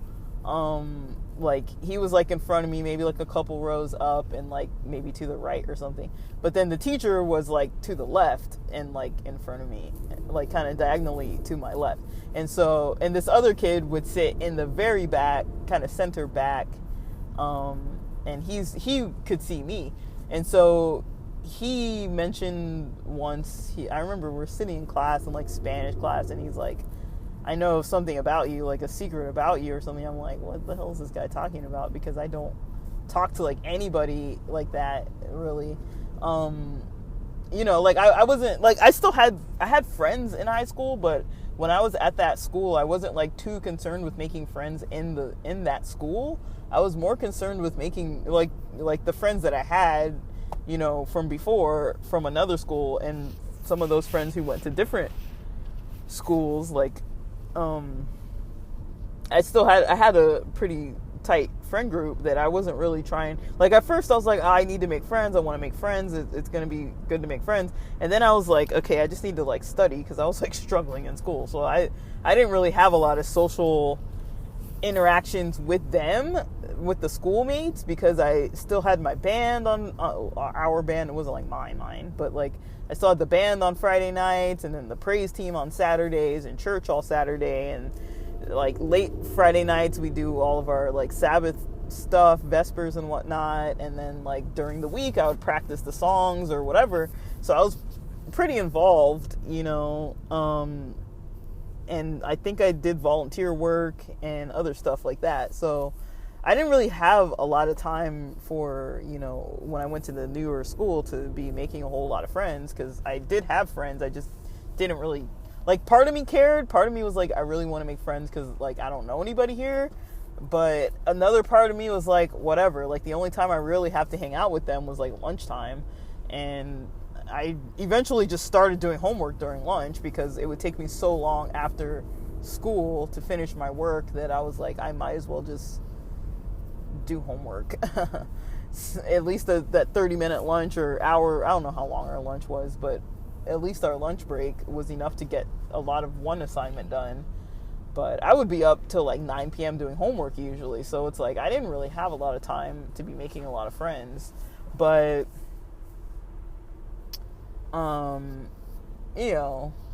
Like he was like in front of me, maybe like a couple rows up and like maybe to the right or something. But then the teacher was like to the left and like in front of me, like kind of diagonally to my left. And this other kid would sit in the very back, kind of center back. And he could see me. And so he mentioned once, I remember we're sitting in class, in like Spanish class, and he's like, I know something about you, like a secret about you or something. I'm like, what the hell is this guy talking about? Because I don't talk to like anybody like that, really. Like I wasn't like, I had friends in high school, but when I was at that school, I wasn't like too concerned with making friends in that school. I was more concerned with making like the friends that I had, from before, from another school, and some of those friends who went to different schools, like, I had a pretty tight friend group that I wasn't really trying. Like at first I was like, I need to make friends. I want to make friends. It's going to be good to make friends. And then I was like, okay, I just need to like study, because I was like struggling in school. So I didn't really have a lot of social interactions with them, with the schoolmates, because I still had my band on our band. It wasn't like mine, but like I still had the band on Friday nights, and then the praise team on Saturdays, and church all Saturday, and like late Friday nights we do all of our like Sabbath stuff, Vespers and whatnot, and then like during the week I would practice the songs or whatever. So I was pretty involved, and I think I did volunteer work and other stuff like that. So I didn't really have a lot of time for, when I went to the newer school, to be making a whole lot of friends, because I did have friends. I just didn't really, like, part of me cared. Part of me was like, I really want to make friends because, like, I don't know anybody here. But another part of me was like, whatever. Like, the only time I really have to hang out with them was, like, lunchtime. And I eventually just started doing homework during lunch, because it would take me so long after school to finish my work that I was like, I might as well just do homework. At least that 30-minute lunch or hour, I don't know how long our lunch was, but at least our lunch break was enough to get a lot of one assignment done. But I would be up till like 9 p.m. doing homework usually, so it's like I didn't really have a lot of time to be making a lot of friends. But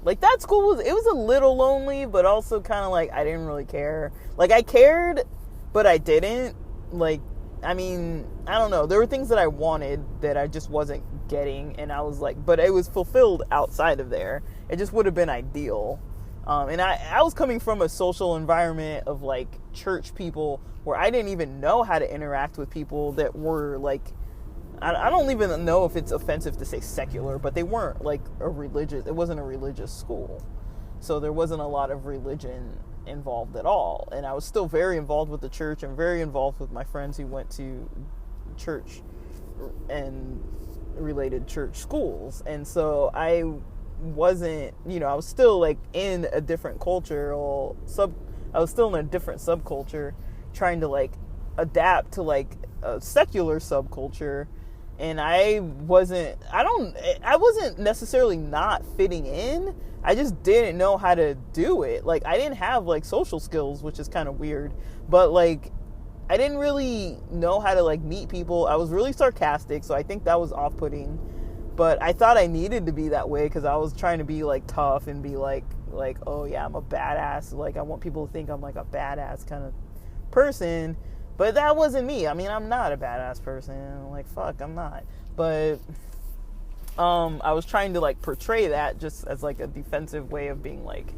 like that school it was a little lonely, but also kind of like I didn't really care. Like I cared, but I didn't. Like, I mean, I don't know. There were things that I wanted that I just wasn't getting, and I was like, but it was fulfilled outside of there. It just would have been ideal. And I was coming from a social environment of like church people where I didn't even know how to interact with people that were like, I don't even know if it's offensive to say secular, but they weren't like it wasn't a religious school. So there wasn't a lot of religion involved at all. And I was still very involved with the church and very involved with my friends who went to church and related church schools. And so I wasn't, I was still like in a different culture, I was still in a different subculture, trying to like adapt to like a secular subculture. And I wasn't necessarily not fitting in. I just didn't know how to do it. Like, I didn't have like social skills, which is kind of weird, but like I didn't really know how to like meet people. I was really sarcastic, so I think that was off-putting. But I thought I needed to be that way because I was trying to be like tough and be like, oh yeah, I'm a badass. Like, I want people to think I'm like a badass kind of person. But that wasn't me. I mean, I'm not a badass person. Like, fuck, I'm not. But I was trying to like portray that just as like a defensive way of being like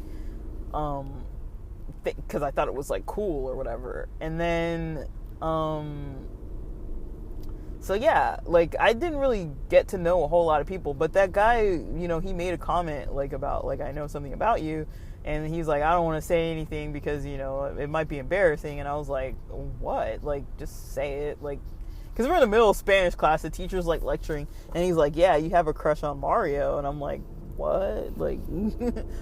because I thought it was like cool or whatever. And then so yeah, like I didn't really get to know a whole lot of people, but that guy, you know, he made a comment like about like I know something about you, and he's like, I don't want to say anything because, you know, it might be embarrassing. And I was like, what? Like, just say it. Like, because we're in the middle of Spanish class, the teacher's like lecturing, and he's like, yeah, you have a crush on Mario. And I'm like, what? Like,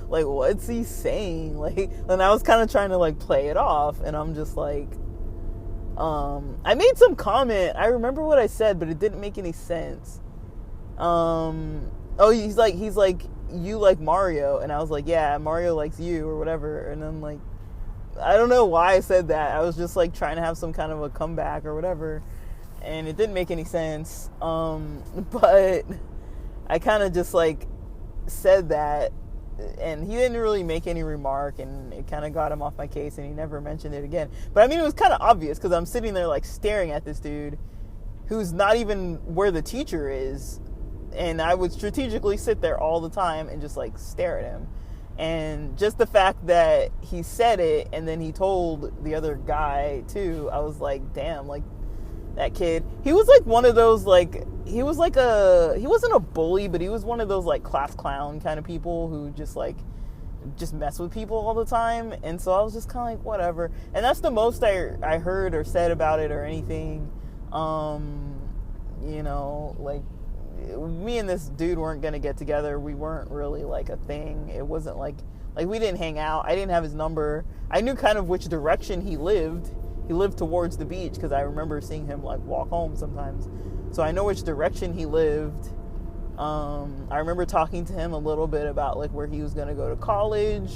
like, what's he saying? Like, and I was kind of trying to like play it off, and I'm just like, I made some comment. I remember what I said, but it didn't make any sense. Oh, he's like, you like Mario, and I was like, yeah, Mario likes you or whatever. And then like, I don't know why I said that. I was just like trying to have some kind of a comeback or whatever, and it didn't make any sense. But I kind of just like said that, and he didn't really make any remark, and it kind of got him off my case, and he never mentioned it again. But I mean, it was kind of obvious because I'm sitting there like staring at this dude who's not even where the teacher is, and I would strategically sit there all the time and just like stare at him. And just the fact that he said it and then he told the other guy too, I was like, damn, like that kid, he was like one of those, like, he wasn't a bully, but he was one of those like class clown kind of people who just mess with people all the time. And so I was just kind of like, whatever. And that's the most I heard or said about it or anything. You know, like, me and this dude weren't gonna get together. We weren't really like a thing. It wasn't like we didn't hang out. I didn't have his number. I knew kind of which direction he lived. He lived towards the beach because I remember seeing him like walk home sometimes. So I know which direction he lived. I remember talking to him a little bit about like where he was gonna go to college,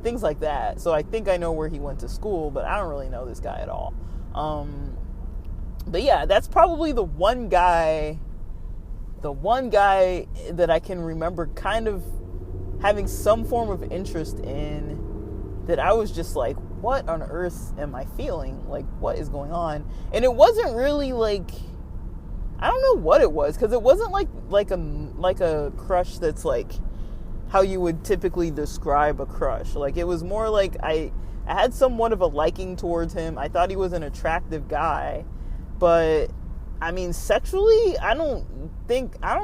things like that. So I think I know where he went to school, but I don't really know this guy at all. But yeah, that's probably the one guy that I can remember kind of having some form of interest in, that I was just like, what on earth am I feeling? Like, what is going on? And it wasn't really like, I don't know what it was, because it wasn't like a crush that's like how you would typically describe a crush. Like, it was more like I had somewhat of a liking towards him. I thought he was an attractive guy. But, I mean, sexually, I don't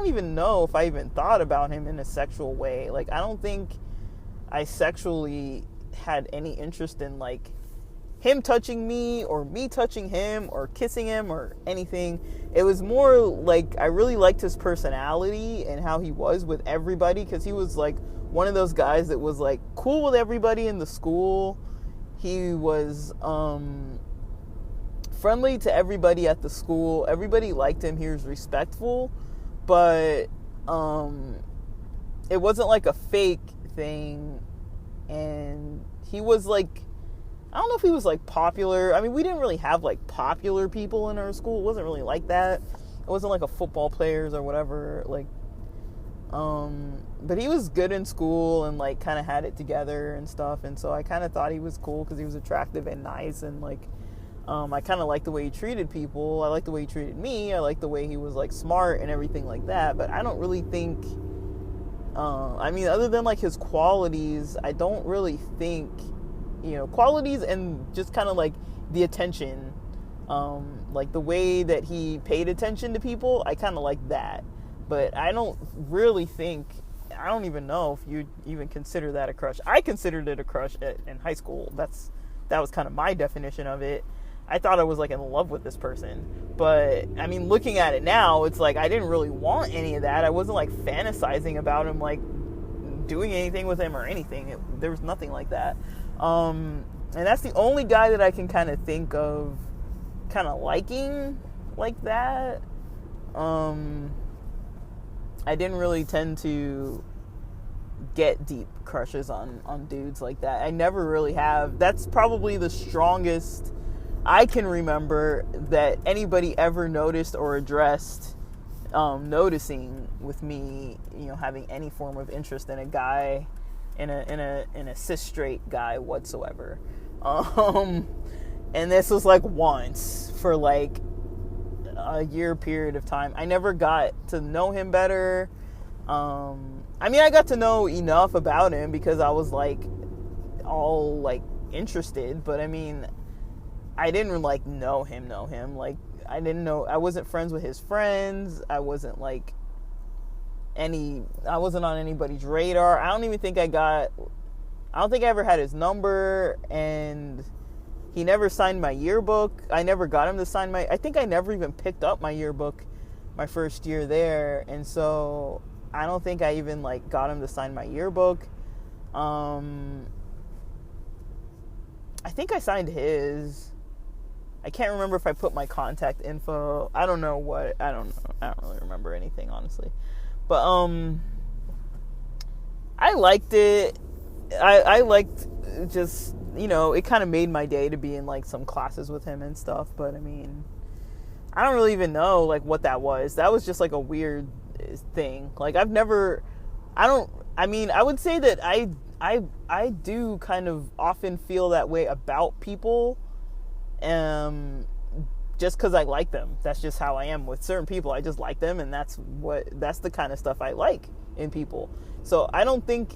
even know if I even thought about him in a sexual way. Like, I don't think I sexually had any interest in, like, him touching me or me touching him or kissing him or anything. It was more like I really liked his personality and how he was with everybody, because he was, like, one of those guys that was, like, cool with everybody in the school. He was, friendly to everybody at the school. Everybody liked him. He was respectful, but it wasn't like a fake thing. And he was like, I don't know if he was like popular. I mean, we didn't really have like popular people in our school. It wasn't really like that. It wasn't like a football players or whatever. Like, but he was good in school and like kind of had it together and stuff. And so I kind of thought he was cool because he was attractive and nice, and like, I kind of liked the way he treated people. I liked the way he treated me. I liked the way he was like smart and everything like that. But I don't really think, I mean, other than like his qualities, I don't really think, you know, qualities and just kind of like the attention, like the way that he paid attention to people, I kind of like that. But I don't really think, I don't even know if you'd even consider that a crush. I considered it a crush in high school. That was kind of my definition of it. I thought I was like in love with this person. But I mean, looking at it now, it's like I didn't really want any of that. I wasn't like fantasizing about him, like doing anything with him or anything. There was nothing like that. And that's the only guy that I can kind of think of kind of liking like that. I didn't really tend to get deep crushes on dudes like that. I never really have. That's probably the strongest I can remember that anybody ever noticed or addressed, noticing with me, you know, having any form of interest in a guy, in a cis straight guy whatsoever. And this was like once for like a year period of time. I never got to know him better. I mean, I got to know enough about him because I was like all like interested, but I mean, I didn't like know him. Like, I wasn't friends with his friends. I wasn't on anybody's radar. I don't think I ever had his number, and he never signed my yearbook. I never got him to sign I think I never even picked up my yearbook my first year there, and so I don't think I even like got him to sign my yearbook. I think I signed his. I can't remember if I put my contact info. I don't know. I don't really remember anything, honestly. But I liked it. I liked just, it kind of made my day to be in like some classes with him and stuff. But I mean, I don't really even know like what that was. That was just like a weird thing. Like, I would say that I do kind of often feel that way about people, just because I like them. That's just how I am with certain people. I just like them, and that's the kind of stuff I like in people. So I don't think,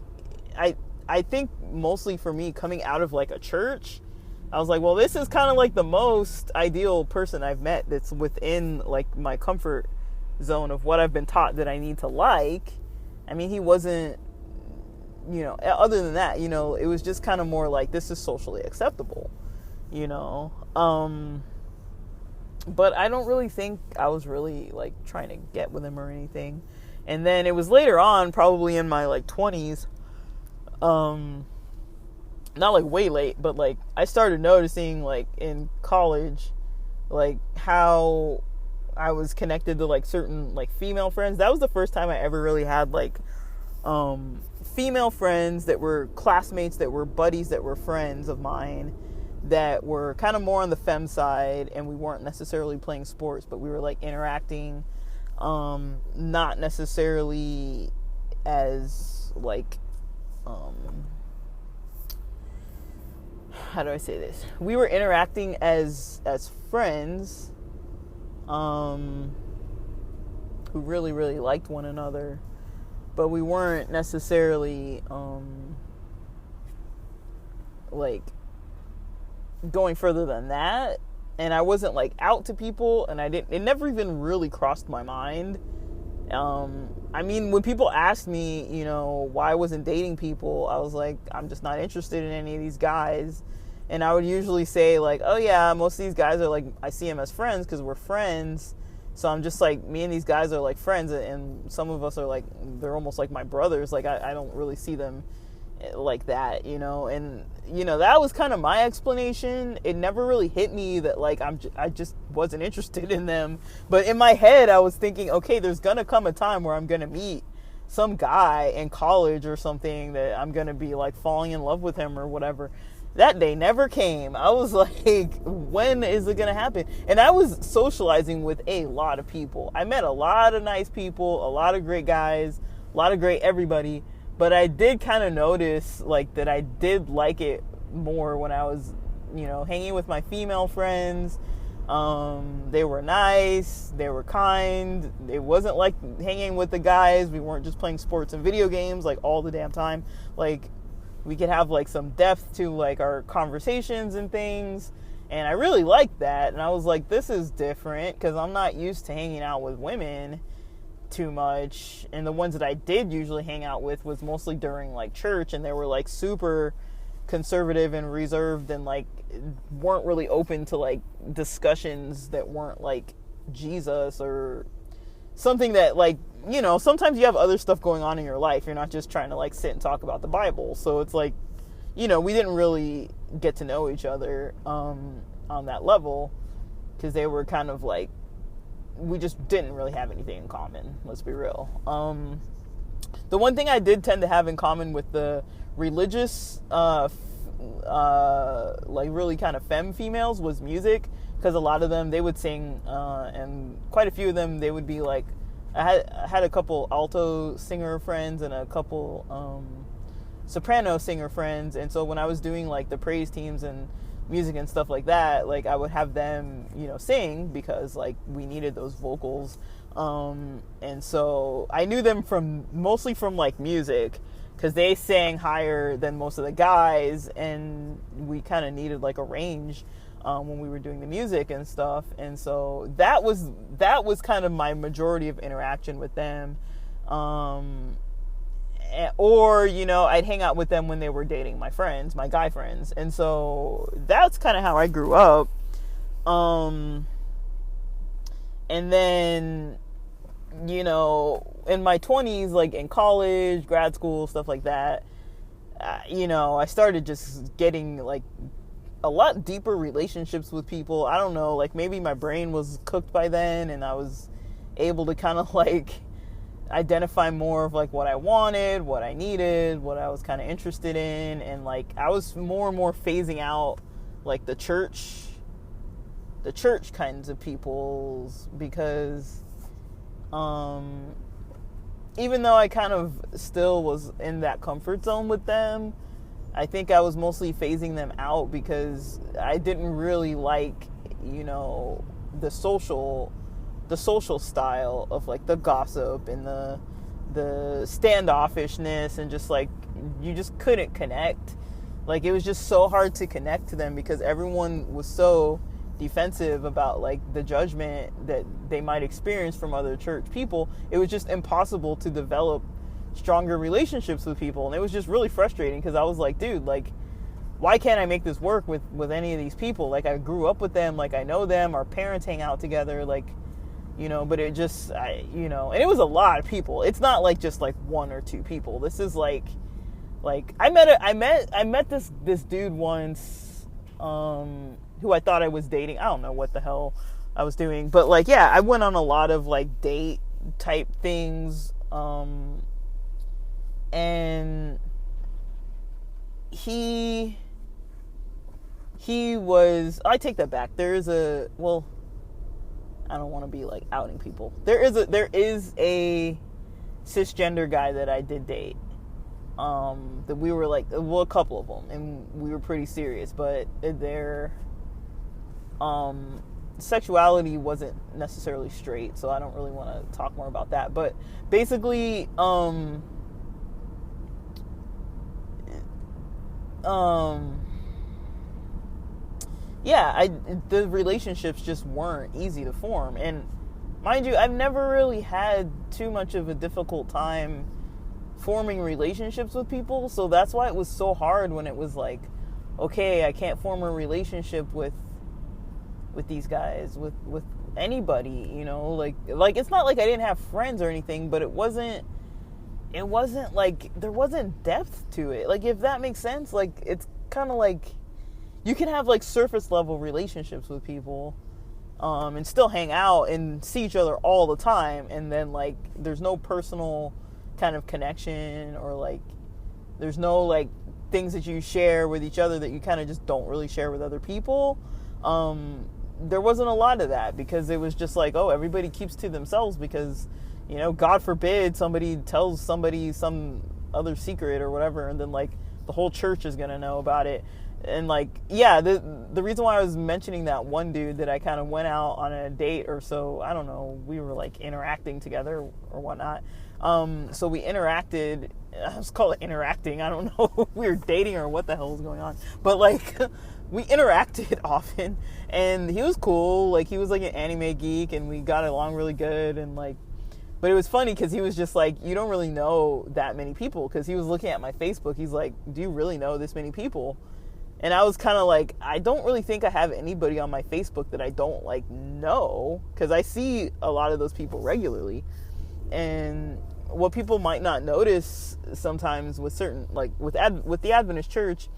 I think mostly for me, coming out of like a church, I was like, well, this is kind of like the most ideal person I've met that's within like my comfort zone of what I've been taught that I need to like. I mean, he wasn't, other than that, it was just kind of more like, this is socially acceptable, but I don't really think I was really like trying to get with him or anything. And then it was later on, probably in my like 20s, not like way late, but like I started noticing like in college, like how I was connected to like certain like female friends. That was the first time I ever really had like female friends that were classmates, that were buddies, that were friends of mine, that were kind of more on the femme side, and we weren't necessarily playing sports, but we were like interacting, not necessarily as like, how do I say this? We were interacting as friends, who really, really liked one another, but we weren't necessarily, like, going further than that. And I wasn't like out to people, and it never even really crossed my mind. I mean, when people asked me, why I wasn't dating people, I was like, I'm just not interested in any of these guys. And I would usually say like, oh yeah, most of these guys are like, I see them as friends because we're friends. So I'm just like, me and these guys are like friends, and some of us are like, they're almost like my brothers. Like, I don't really see them like that, and that was kind of my explanation. It never really hit me that like I just wasn't interested in them. But in my head, I was thinking, okay, there's gonna come a time where I'm gonna meet some guy in college or something that I'm gonna be like falling in love with him or whatever. That day never came. I was like, when is it gonna happen? And I was socializing with a lot of people. I met a lot of nice people, a lot of great guys, a lot of great everybody. But I did kind of notice like that I did like it more when I was, hanging with my female friends. They were nice, they were kind. It wasn't like hanging with the guys. We weren't just playing sports and video games like all the damn time. Like, we could have like some depth to like our conversations and things. And I really liked that. And I was like, this is different, because I'm not used to hanging out with women too much. And the ones that I did usually hang out with was mostly during like church, and they were like super conservative and reserved, and like weren't really open to like discussions that weren't like Jesus or something that like, sometimes you have other stuff going on in your life. You're not just trying to like sit and talk about the Bible. So it's like, we didn't really get to know each other on that level, because they were kind of like, we just didn't really have anything in common. Let's be real. The one thing I did tend to have in common with the religious, like really kind of females was music, because a lot of them, they would sing, and quite a few of them, they would be like, I had a couple alto singer friends and a couple soprano singer friends, and so when I was doing like the praise teams and music and stuff like that, like I would have them, sing, because like we needed those vocals, and so I knew them mostly from like music, because they sang higher than most of the guys, and we kind of needed like a range when we were doing the music and stuff. And so that was kind of my majority of interaction with them. Or, you know, I'd hang out with them when they were dating my friends, my guy friends. And so that's kind of how I grew up. And then, you know, in my 20s, like in college, grad school, stuff like that, you know, I started just getting like a lot deeper relationships with people. I don't know, like maybe my brain was cooked by then, and I was able to kind of like identify more of like what I wanted, what I needed, what I was kind of interested in. And like I was more and more phasing out like the church kinds of peoples, because even though I kind of still was in that comfort zone with them, I think I was mostly phasing them out because I didn't really like, you know, the social style of like the gossip and the standoffishness, and just like you just couldn't connect. Like it was just so hard to connect to them because everyone was so defensive about like the judgment that they might experience from other church people. It was just impossible to develop stronger relationships with people, and it was just really frustrating because I was like, dude, like why can't I make this work with any of these people? Like I grew up with them, like I know them, our parents hang out together, like, you know, but it just, you know, and it was a lot of people. It's not like just like one or two people. This is like I met this dude once, who I thought I was dating. I don't know what the hell I was doing, but like, yeah, I went on a lot of like date type things, and he was, I take that back. There is a, well, I don't want to be like outing people. There is a cisgender guy that I did date. That we were like, well, a couple of them, and we were pretty serious, but their sexuality wasn't necessarily straight, so I don't really want to talk more about that. But basically, yeah, the relationships just weren't easy to form. And mind you, I've never really had too much of a difficult time forming relationships with people, so that's why it was so hard when it was like, okay, I can't form a relationship with these guys, with anybody, you know, like it's not like I didn't have friends or anything, but it wasn't like there wasn't depth to it, like, if that makes sense. Like it's kind of like you can have like surface level relationships with people, and still hang out and see each other all the time, and then like there's no personal kind of connection, or like there's no like things that you share with each other that you kind of just don't really share with other people. There wasn't a lot of that, because it was just like, oh, everybody keeps to themselves because, you know, God forbid somebody tells somebody some other secret or whatever, and then like the whole church is gonna know about it. And like, yeah, the reason why I was mentioning that one dude that I kind of went out on a date or so, I don't know, we were like interacting together or whatnot. So we interacted. Let's call it interacting. I don't know if we were dating or what the hell was going on, but like we interacted often, and he was cool. Like he was like an anime geek, and we got along really good. And like, but it was funny because he was just like, you don't really know that many people, because he was looking at my Facebook. He's like, do you really know this many people? And I was kind of like, I don't really think I have anybody on my Facebook that I don't like know, because I see a lot of those people regularly. And what people might not notice sometimes with certain, like with the Adventist church,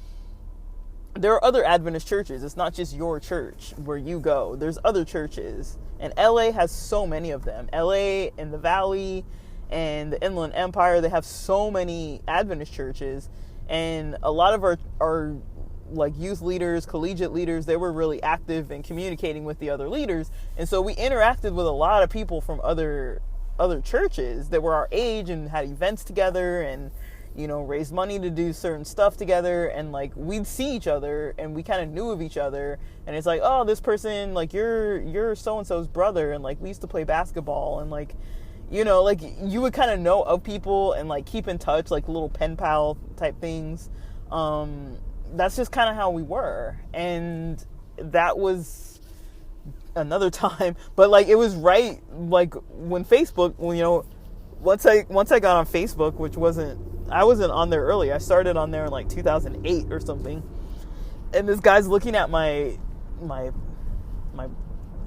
there are other Adventist churches. It's not just your church where you go. There's other churches, and LA has so many of them. LA and the Valley and the Inland Empire, they have so many Adventist churches, and a lot of our like youth leaders, collegiate leaders, they were really active in communicating with the other leaders. And so we interacted with a lot of people from other churches that were our age, and had events together, and, you know, raised money to do certain stuff together. And like we'd see each other, and we kind of knew of each other, and it's like, oh, this person, like you're so and so's brother, and like we used to play basketball, and like, you know, like you would kind of know of people and like keep in touch, like little pen pal type things. That's just kind of how we were. And that was another time, but like it was right like when Facebook, you know, once I got on Facebook, which I wasn't on there early. I started on there in like 2008 or something. And this guy's looking at my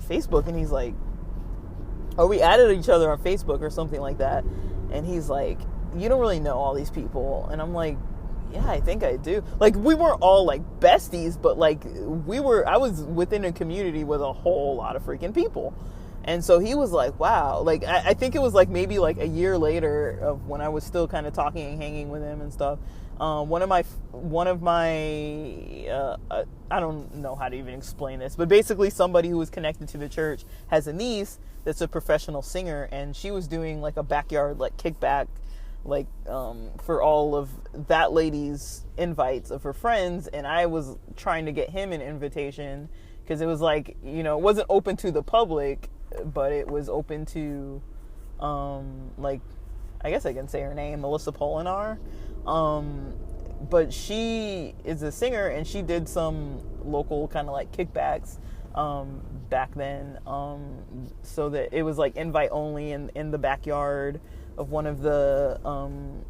Facebook, and he's like, "Oh, we added each other on Facebook or something like that." And he's like, "You don't really know all these people." And I'm like, "Yeah, I think I do." Like, we weren't all like besties, but like I was within a community with a whole lot of freaking people. And so he was like, "Wow." Like, I think it was like maybe like a year later of when I was still kind of talking and hanging with him and stuff. One of my I don't know how to even explain this, but basically somebody who was connected to the church has a niece that's a professional singer, and she was doing like a backyard like kickback, like for all of that lady's invites of her friends, and I was trying to get him an invitation because it was like, you know, it wasn't open to the public, but it was open to like, I guess I can say her name, Melissa Polinar. But she is a singer, and she did some local kind of like kickbacks back then, so that it was like invite only in the backyard of one of the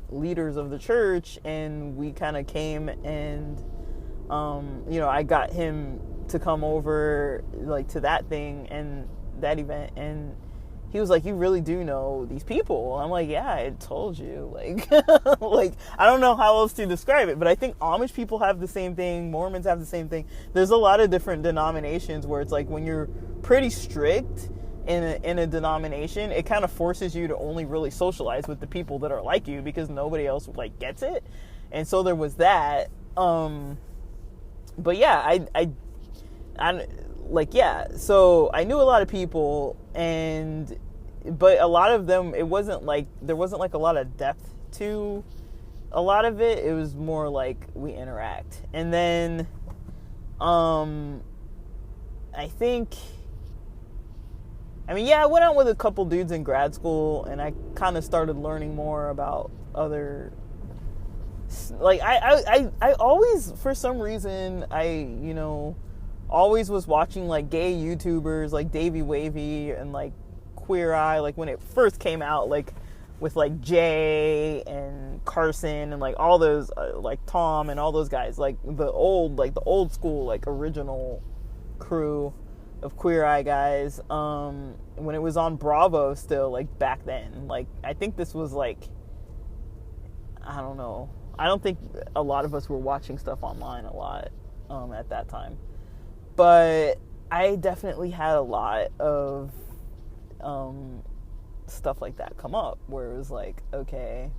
leaders of the church. And we kind of came and you know, I got him to come over like to that thing and that event, and he was like, "You really do know these people?" I'm like, "Yeah, I told you." Like, like, I don't know how else to describe it, but I think Amish people have the same thing. Mormons have the same thing. There's a lot of different denominations where it's like when you're pretty strict in a denomination, it kind of forces you to only really socialize with the people that are like you, because nobody else like gets it. And so there was that. But yeah, I like, yeah, so I knew a lot of people, but a lot of them, there wasn't like a lot of depth to a lot of it. It was more like we interact. And then I went out with a couple dudes in grad school, and I kind of started learning more about other, like, I always, for some reason, you know, always was watching like gay YouTubers like Davey Wavy and like Queer Eye, like when it first came out, like with like Jay and Carson and like all those like Tom and all those guys, like the old school like original crew of Queer Eye guys, when it was on Bravo still, like back then. Like, I think this was like, I don't know, I don't think a lot of us were watching stuff online a lot at that time. But I definitely had a lot of stuff like that come up where it was like, okay.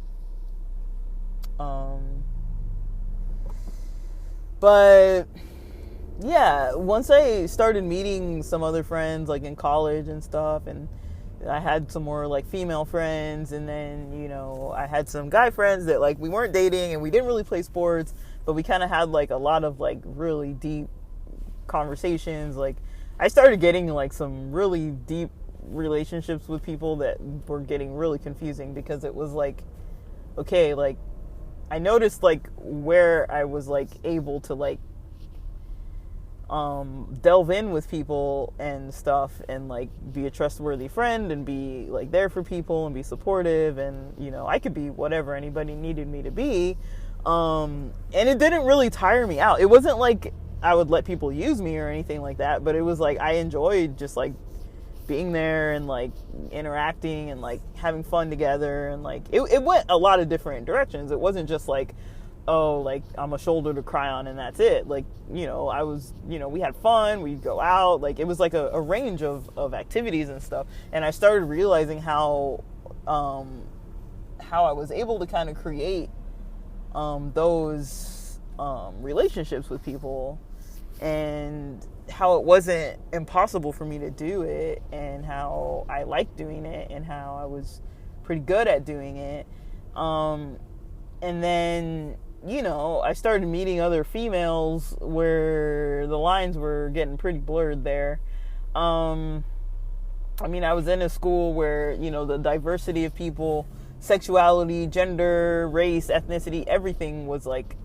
But yeah, once I started meeting some other friends like in college and stuff, and I had some more like female friends, and then, you know, I had some guy friends that like we weren't dating and we didn't really play sports, but we kind of had like a lot of like really deep conversations. Like, I started getting like some really deep relationships with people that were getting really confusing, because it was like, okay, like I noticed like where I was like able to like delve in with people and stuff, and like be a trustworthy friend and be like there for people and be supportive, and, you know, I could be whatever anybody needed me to be, and it didn't really tire me out. It wasn't like I would let people use me or anything like that, but it was like I enjoyed just like being there and like interacting and like having fun together, and like it went a lot of different directions. It wasn't just like, oh, like I'm a shoulder to cry on and that's it. Like, you know, I was, you know, we had fun, we'd go out, like it was like a range of activities and stuff. And I started realizing how I was able to kind of create those relationships with people, and how it wasn't impossible for me to do it, and how I liked doing it, and how I was pretty good at doing it. And then, you know, I started meeting other females where the lines were getting pretty blurred there. And I mean, I was in a school where, the diversity of people, sexuality, gender, race, ethnicity, everything was like,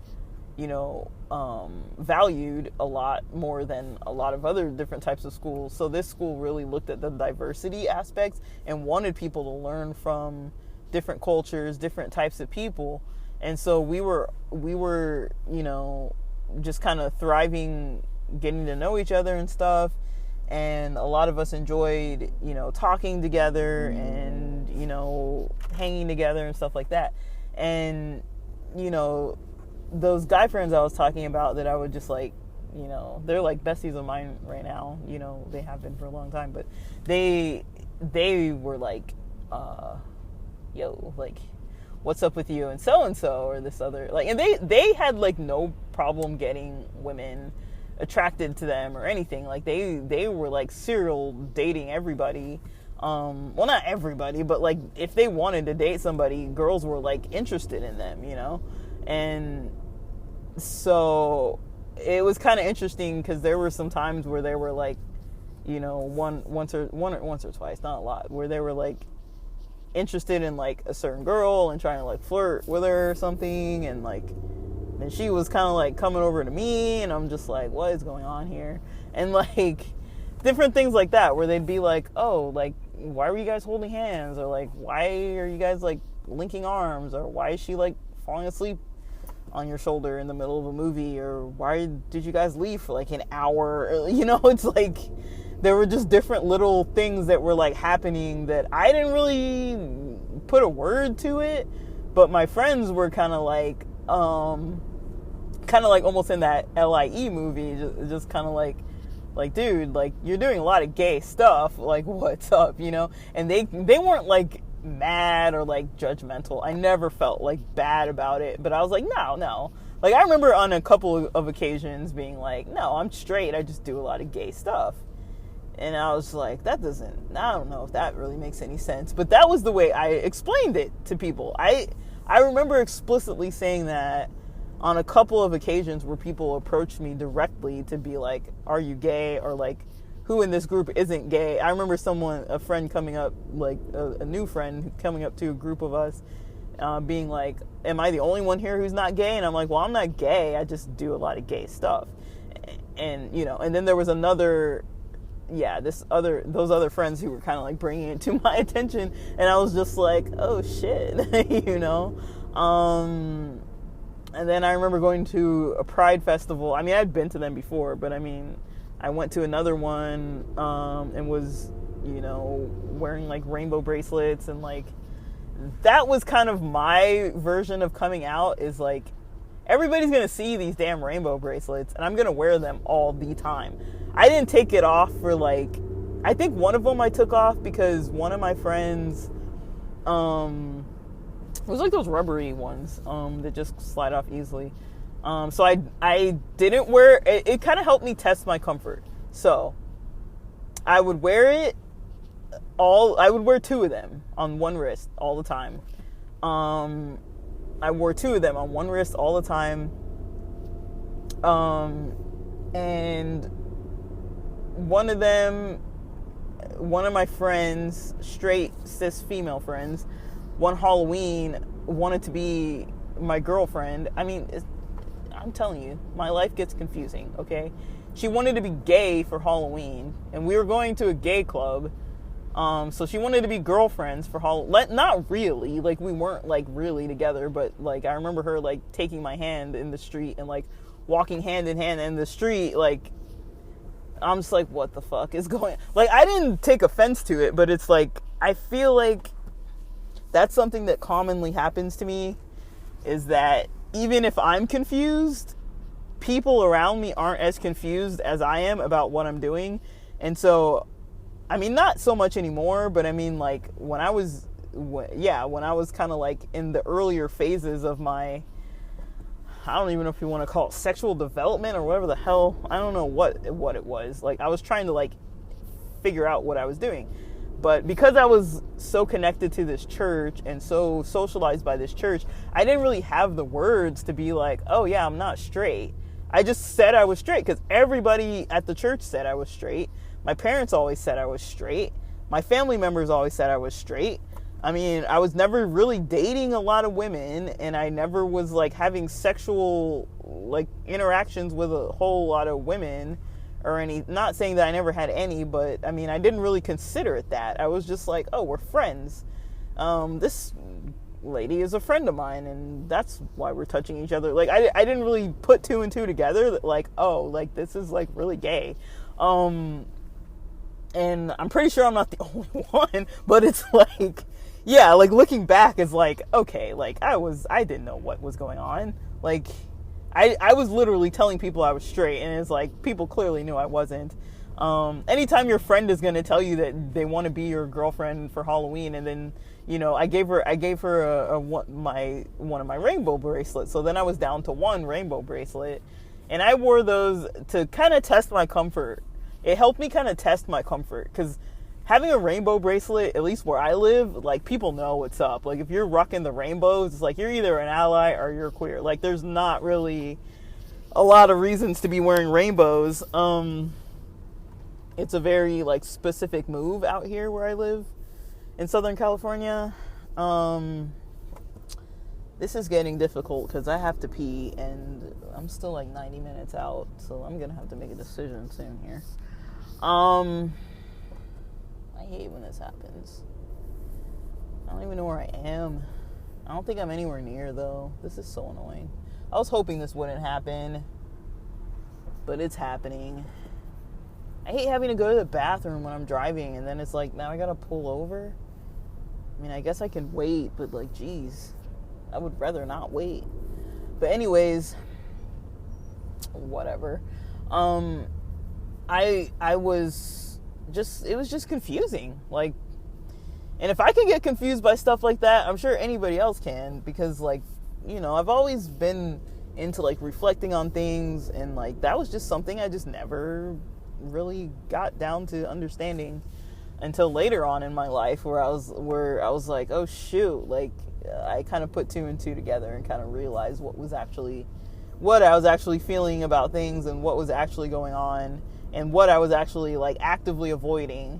valued a lot more than a lot of other different types of schools. So this school really looked at the diversity aspects and wanted people to learn from different cultures, different types of people. And so we were, just kind of thriving, getting to know each other and stuff. And a lot of us enjoyed, talking together and, hanging together and stuff like that. And, those guy friends I was talking about that I would just like, they're like besties of mine right now. They have been for a long time, but they were like, yo, like, what's up with you and so or this other, like, and they had like no problem getting women attracted to them or anything. Like they were like serial dating everybody. Well, not everybody, but like if they wanted to date somebody, girls were like interested in them, and so it was kind of interesting because there were some times where they were like, once or twice, not a lot, where they were like interested in like a certain girl and trying to like flirt with her or something, and like then she was kind of like coming over to me, and I'm just like, what is going on here? And like different things like that, where they'd be like, oh, like, why were you guys holding hands? Or like, why are you guys like linking arms? Or why is she like falling asleep on your shoulder in the middle of a movie? Or why did you guys leave for like an hour? It's like there were just different little things that were like happening that I didn't really put a word to it, but my friends were kind of like almost in that LIE movie, just kind of like, dude, like, you're doing a lot of gay stuff, like, what's up, and they weren't like mad or like judgmental. I never felt like bad about it, but I was like, no, like, I remember on a couple of occasions being like, no, I'm straight, I just do a lot of gay stuff. And I was like, I don't know if that really makes any sense, but that was the way I explained it to people. I remember explicitly saying that on a couple of occasions where people approached me directly to be like, are you gay? Or like, who in this group isn't gay? I remember a friend coming up, like a new friend coming up to a group of us, being like, am I the only one here who's not gay? And I'm like, well, I'm not gay, I just do a lot of gay stuff. And, and then there was those other friends who were kind of like bringing it to my attention, and I was just like, oh shit, and then I remember going to a Pride festival. I mean, I'd been to them before, but I mean, I went to another one, and was, wearing like rainbow bracelets, and like, that was kind of my version of coming out, is like, everybody's gonna see these damn rainbow bracelets, and I'm gonna wear them all the time. I didn't take it off for like, I think one of them I took off because one of my friends, it was like those rubbery ones, that just slide off easily. So I didn't wear it. It kind of helped me test my comfort. So I would wear it I would wear two of them on one wrist all the time. I wore two of them on one wrist all the time. And one of my friends, straight cis female friends, one Halloween wanted to be my girlfriend. I mean, I'm telling you, my life gets confusing, okay? She wanted to be gay for Halloween, and we were going to a gay club. So she wanted to be girlfriends for Halloween. Not really, like, we weren't like really together, but like, I remember her like taking my hand in the street and like walking hand in hand in the street. Like, I'm just like, what the fuck is going on? Like, I didn't take offense to it, but it's like, I feel like that's something that commonly happens to me, is that even if I'm confused, people around me aren't as confused as I am about what I'm doing. And so, I mean, not so much anymore, but I mean, like, when I was kind of like in the earlier phases of my, I don't even know if you want to call it sexual development or whatever the hell, I don't know what it was. Like, I was trying to like figure out what I was doing. But because I was so connected to this church and so socialized by this church, I didn't really have the words to be like, oh yeah, I'm not straight. I just said I was straight because everybody at the church said I was straight. My parents always said I was straight. My family members always said I was straight. I mean, I was never really dating a lot of women, and I never was like having sexual like interactions with a whole lot of women or any. Not saying that I never had any, but I mean, I didn't really consider it that. I was just like, oh, we're friends. This lady is a friend of mine, and that's why we're touching each other. Like, I didn't really put two and two together that, like, oh, like, this is like really gay. And I'm pretty sure I'm not the only one, but it's like, yeah, like, looking back is like, okay, like, I didn't know what was going on. Like, I was literally telling people I was straight, and it's like, people clearly knew I wasn't. Anytime your friend is going to tell you that they want to be your girlfriend for Halloween, and then, you know, I gave her one of my rainbow bracelets. So then I was down to one rainbow bracelet, and I wore those to kind of test my comfort. It helped me kind of test my comfort, because having a rainbow bracelet, at least where I live, like, people know what's up. Like, if you're rocking the rainbows, it's like you're either an ally or you're queer. Like, there's not really a lot of reasons to be wearing rainbows. It's a very, like, specific move out here where I live in Southern California. This is getting difficult because I have to pee, and I'm still like 90 minutes out, so I'm gonna have to make a decision soon here. I hate when this happens. I don't even know where I am. I don't think I'm anywhere near, though. This is so annoying. I was hoping this wouldn't happen, but it's happening. I hate having to go to the bathroom when I'm driving, and then it's like, now I gotta pull over. I mean, I guess I can wait, but like, geez, I would rather not wait. But anyways, whatever. I was just, it was just confusing. Like, and if I can get confused by stuff like that, I'm sure anybody else can, because, like, you know, I've always been into, like, reflecting on things, and, like, that was just something I just never really got down to understanding until later on in my life, where I was like, oh shoot, like, I kind of put two and two together and kind of realized what I was actually feeling about things, and what was actually going on, and what I was actually, like, actively avoiding.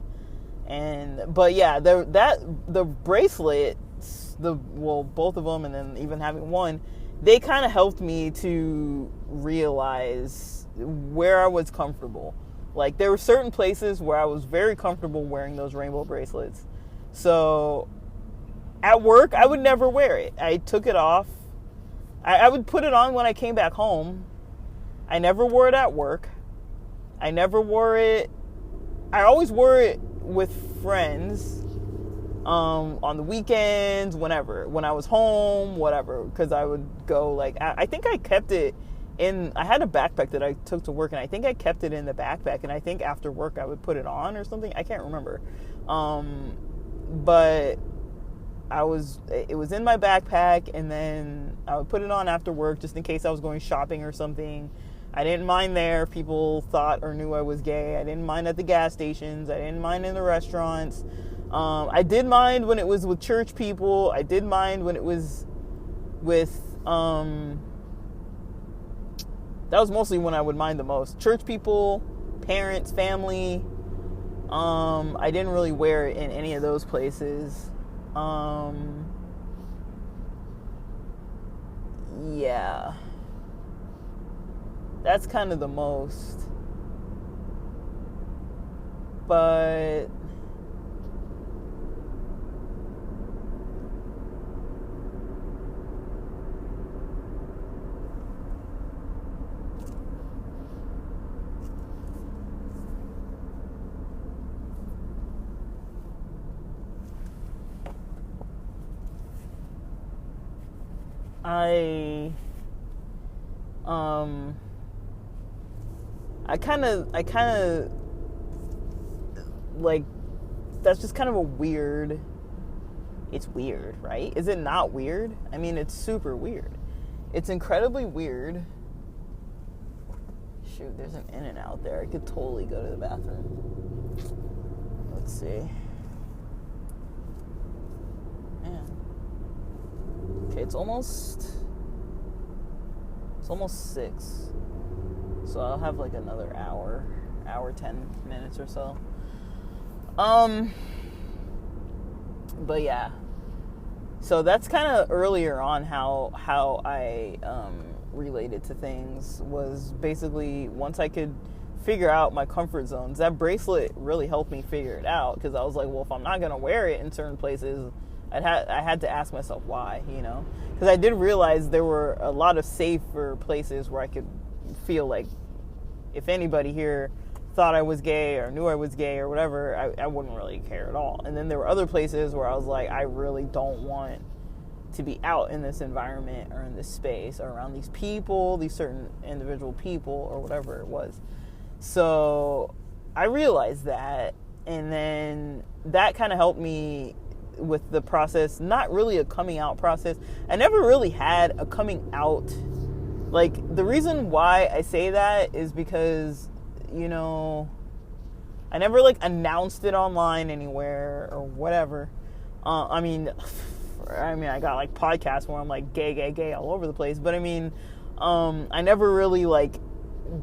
But yeah, the bracelets, both of them, and then even having one, they kind of helped me to realize where I was comfortable. Like, there were certain places where I was very comfortable wearing those rainbow bracelets. So at work, I would never wear it. I took it off. I would put it on when I came back home. I never wore it at work. I never wore it. I always wore it with friends, on the weekends, whenever, when I was home, whatever, because I would go, like, I think I kept it I had a backpack that I took to work, and I think I kept it in the backpack, and I think after work I would put it on or something. I can't remember. But it was in my backpack, and then I would put it on after work just in case I was going shopping or something. I didn't mind there if people thought or knew I was gay. I didn't mind at the gas stations. I didn't mind in the restaurants. I did mind when it was with church people. I did mind when it was with, that was mostly when I would mind the most. Church people, parents, family. I didn't really wear it in any of those places. Yeah. That's kind of the most. But I kind of like, that's just kind of it's weird, right? Is it not weird? I mean, it's super weird. It's incredibly weird. Shoot, there's an In-N-Out there. I could totally go to the bathroom. Let's see. Man. Okay, it's almost 6. So I'll have like another hour 10 minutes or so. But yeah, so that's kind of earlier on how I related to things, was basically once I could figure out my comfort zones. That bracelet really helped me figure it out, because I was like, well, if I'm not gonna wear it in certain places, I had to ask myself why, because I did realize there were a lot of safer places where I could feel like if anybody here thought I was gay or knew I was gay or whatever, I wouldn't really care at all. And then there were other places where I was like, I really don't want to be out in this environment or in this space or around these people, these certain individual people or whatever it was. So I realized that, and then that kind of helped me with the process. Not really a coming out process. I never really had a coming out. Like, the reason why I say that is because, I never announced it online anywhere or whatever. I mean, I got podcasts where I'm gay all over the place, but I never really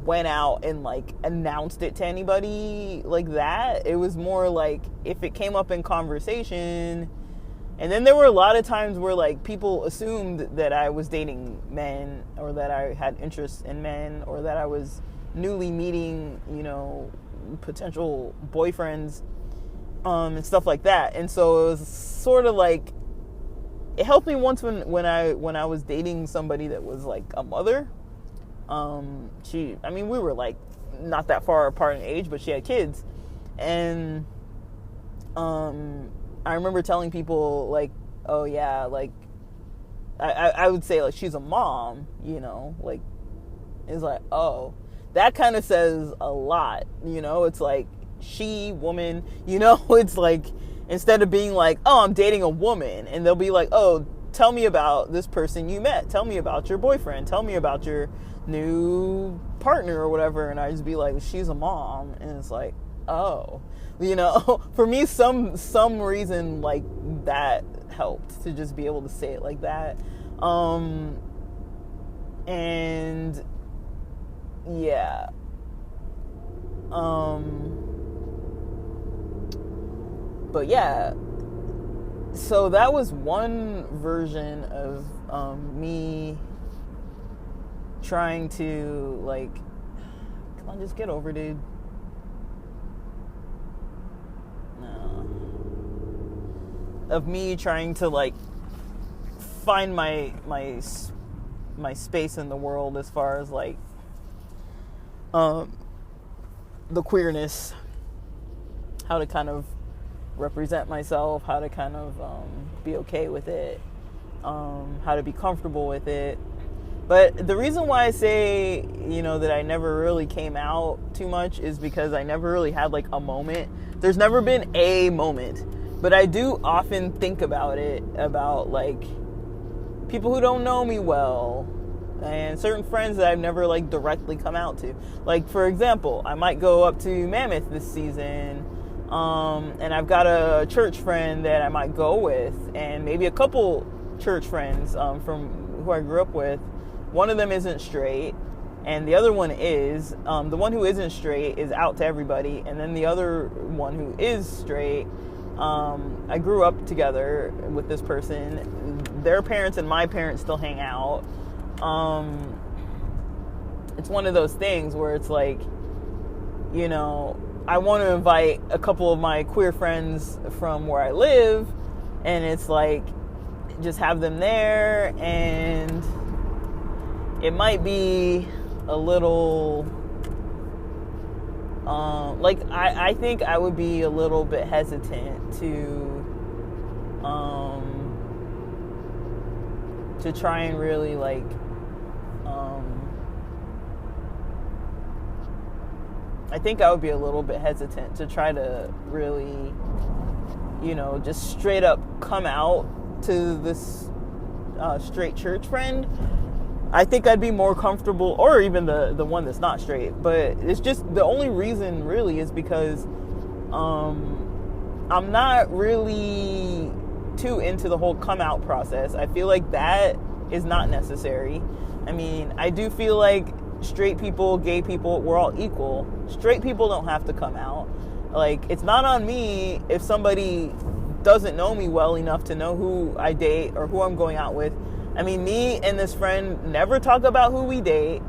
went out and announced it to anybody like that. It was more if it came up in conversation. And then there were a lot of times where people assumed that I was dating men, or that I had interest in men, or that I was newly meeting, potential boyfriends, and stuff like that. And so it was sort of it helped me once when I was dating somebody that was a mother. We were not that far apart in age, but she had kids. And I remember telling people oh yeah, I would say she's a mom, it's oh, that kind of says a lot, it's she, woman, it's instead of being oh, I'm dating a woman, and they'll be oh, tell me about this person you met, tell me about your boyfriend, tell me about your new partner or whatever, and I just be she's a mom, and it's oh, for me, some reason that helped to just be able to say it like that. And yeah. But yeah, so that was one version of me trying to come on, just get over, dude. Of me trying to find my space in the world, as far as the queerness, how to kind of represent myself, how to kind of be okay with it, how to be comfortable with it. But the reason why I say, that I never really came out too much is because I never really had a moment. There's never been a moment. But I do often think about it, about people who don't know me well, and certain friends that I've never directly come out to. For example, I might go up to Mammoth this season, and I've got a church friend that I might go with, and maybe a couple church friends from who I grew up with. One of them isn't straight, and the other one is. The one who isn't straight is out to everybody, and then the other one who is straight, I grew up together with this person. Their parents and my parents still hang out. It's one of those things where it's I want to invite a couple of my queer friends from where I live, and it's just have them there, and it might be a little I think I would be a little bit hesitant to try and really I think I would be a little bit hesitant to try to really, just straight up come out to this straight church friend. I think I'd be more comfortable, or even the one that's not straight. But it's just, the only reason really is because I'm not really too into the whole come out process. I feel like that is not necessary. I do feel like straight people, gay people, we're all equal. Straight people don't have to come out. It's not on me if somebody doesn't know me well enough to know who I date or who I'm going out with. I mean, me and this friend never talk about who we date.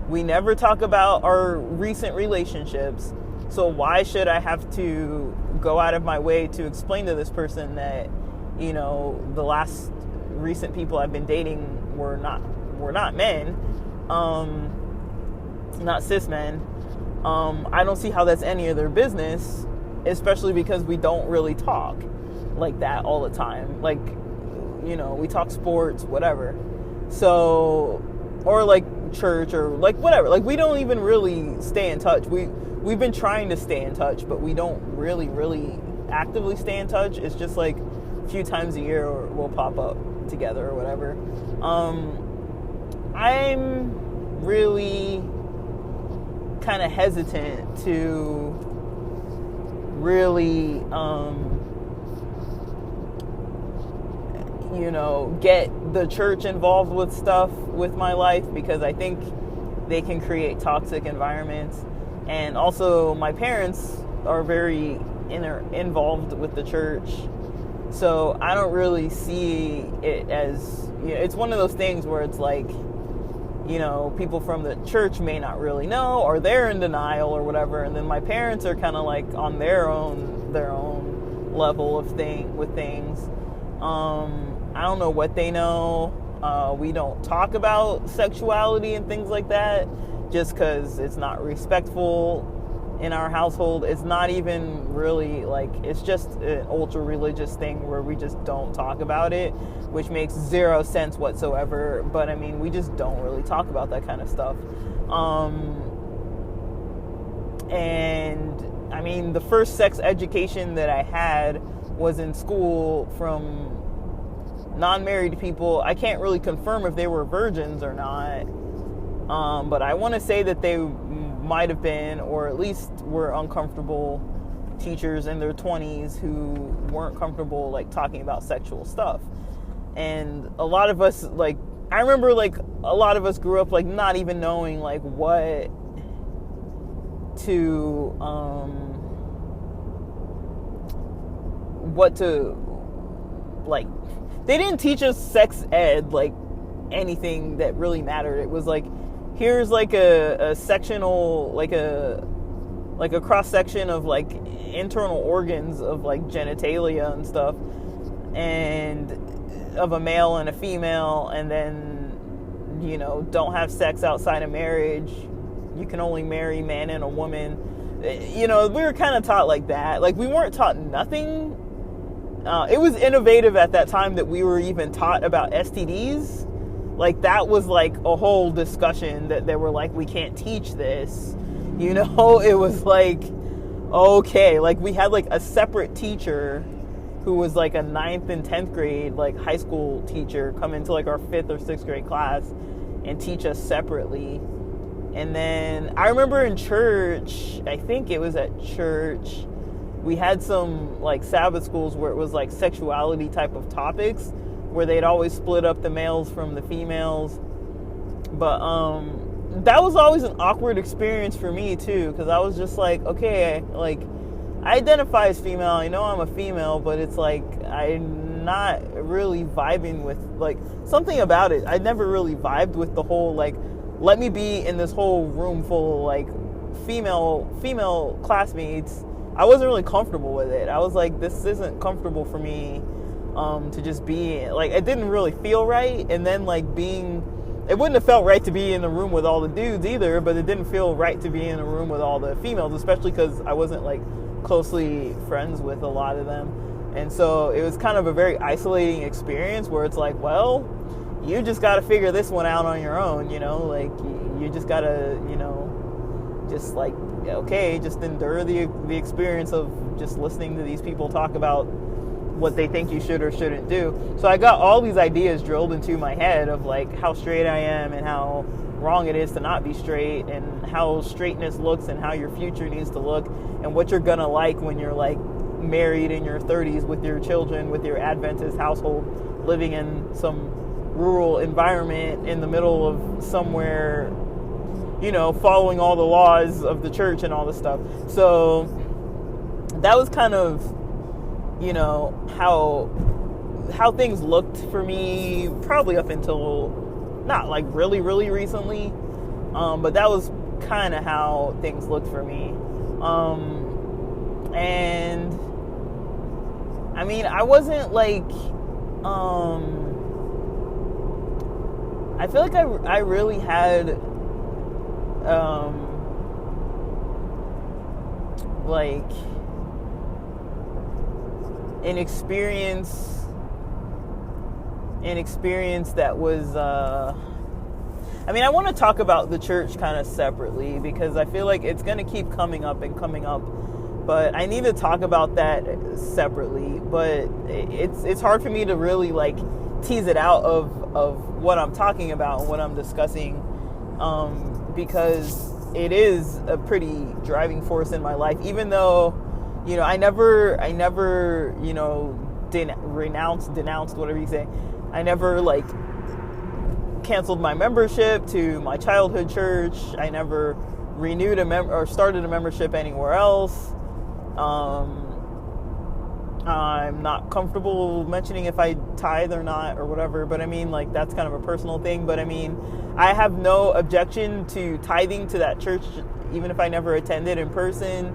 We never talk about our recent relationships. So why should I have to go out of my way to explain to this person that, you know, the last recent people I've been dating were not men, not cis men. I don't see how that's any of their business, especially because we don't really talk like that all the time. Like, you know, we talk sports, whatever. So, or like church or like whatever. Like, we don't even really stay in touch. We've been trying to stay in touch, but we don't really actively stay in touch. It's just like a few times a year or we'll pop up together or whatever. I'm really kind of hesitant to really, you know, get the church involved with stuff with my life, because I think they can create toxic environments. And also my parents are very involved with the church. So I don't really see it as, you know, it's one of those things where it's like, you know, people from the church may not really know, or they're in denial or whatever. And then my parents are kind of like on their own level of things. I don't know what they know. We don't talk about sexuality and things like that, just because it's not respectful in our household. It's not even really like, it's just an ultra religious thing where we just don't talk about it, which makes zero sense whatsoever. But I mean, we just don't really talk about that kind of stuff. And I mean, the first sex education that I had was in school from non-married people. I can't really confirm if they were virgins or not. But I want to say that they might have been, or at least were uncomfortable teachers in their 20s who weren't comfortable like talking about sexual stuff. And a lot of us, like, I remember like a lot of us grew up like not even knowing like what to like, they didn't teach us sex ed like anything that really mattered. It was like, here's like a sectional, like a cross section of like internal organs of like genitalia and stuff, and of a male and a female, and then, you know, don't have sex outside of marriage. You can only marry man and a woman. You know, we were kind of taught like that. Like, we weren't taught nothing. It was innovative at that time that we were even taught about STDs. Like, that was like a whole discussion that they were like, we can't teach this. You know, it was like, okay. Like, we had like a separate teacher who was like a 9th and 10th grade, like high school teacher, come into like our 5th or 6th grade class and teach us separately. And then I remember in church, I think it was at church, we had some like Sabbath schools where it was like sexuality type of topics, where they'd always split up the males from the females. But that was always an awkward experience for me too, because I was just like, okay, like, I identify as female, I know I'm a female, but it's like, I'm not really vibing with, like, something about it. I never really vibed with the whole, like, let me be in this whole room full of like female classmates. I wasn't really comfortable with it. I was like, this isn't comfortable for me to just be, like, it didn't really feel right. And then like it wouldn't have felt right to be in the room with all the dudes either, but it didn't feel right to be in a room with all the females, especially because I wasn't like closely friends with a lot of them. And so it was kind of a very isolating experience where it's like, well, you just got to figure this one out on your own, you know, like, you just got to, you know, just like, okay, just endure the experience of just listening to these people talk about what they think you should or shouldn't do. So I got all these ideas drilled into my head of like how straight I am and how wrong it is to not be straight, and how straightness looks and how your future needs to look, and what you're gonna like when you're like married in your 30s with your children, with your Adventist household, living in some rural environment in the middle of somewhere, you know, following all the laws of the church and all this stuff. So that was kind of you know, how things looked for me probably up until not like really, really recently. But that was kind of how things looked for me. And I mean, I wasn't like, I feel like I really had, like an experience that was, I mean, I want to talk about the church kind of separately because I feel like it's going to keep coming up, but I need to talk about that separately. But it's hard for me to really like tease it out of what I'm talking about and what I'm discussing, because it is a pretty driving force in my life, even though, you know, I never, you know, denounced, whatever you say. I never like canceled my membership to my childhood church. I never renewed or started a membership anywhere else. I'm not comfortable mentioning if I tithe or not or whatever, but I mean, like, that's kind of a personal thing. But I mean, I have no objection to tithing to that church, even if I never attended in person.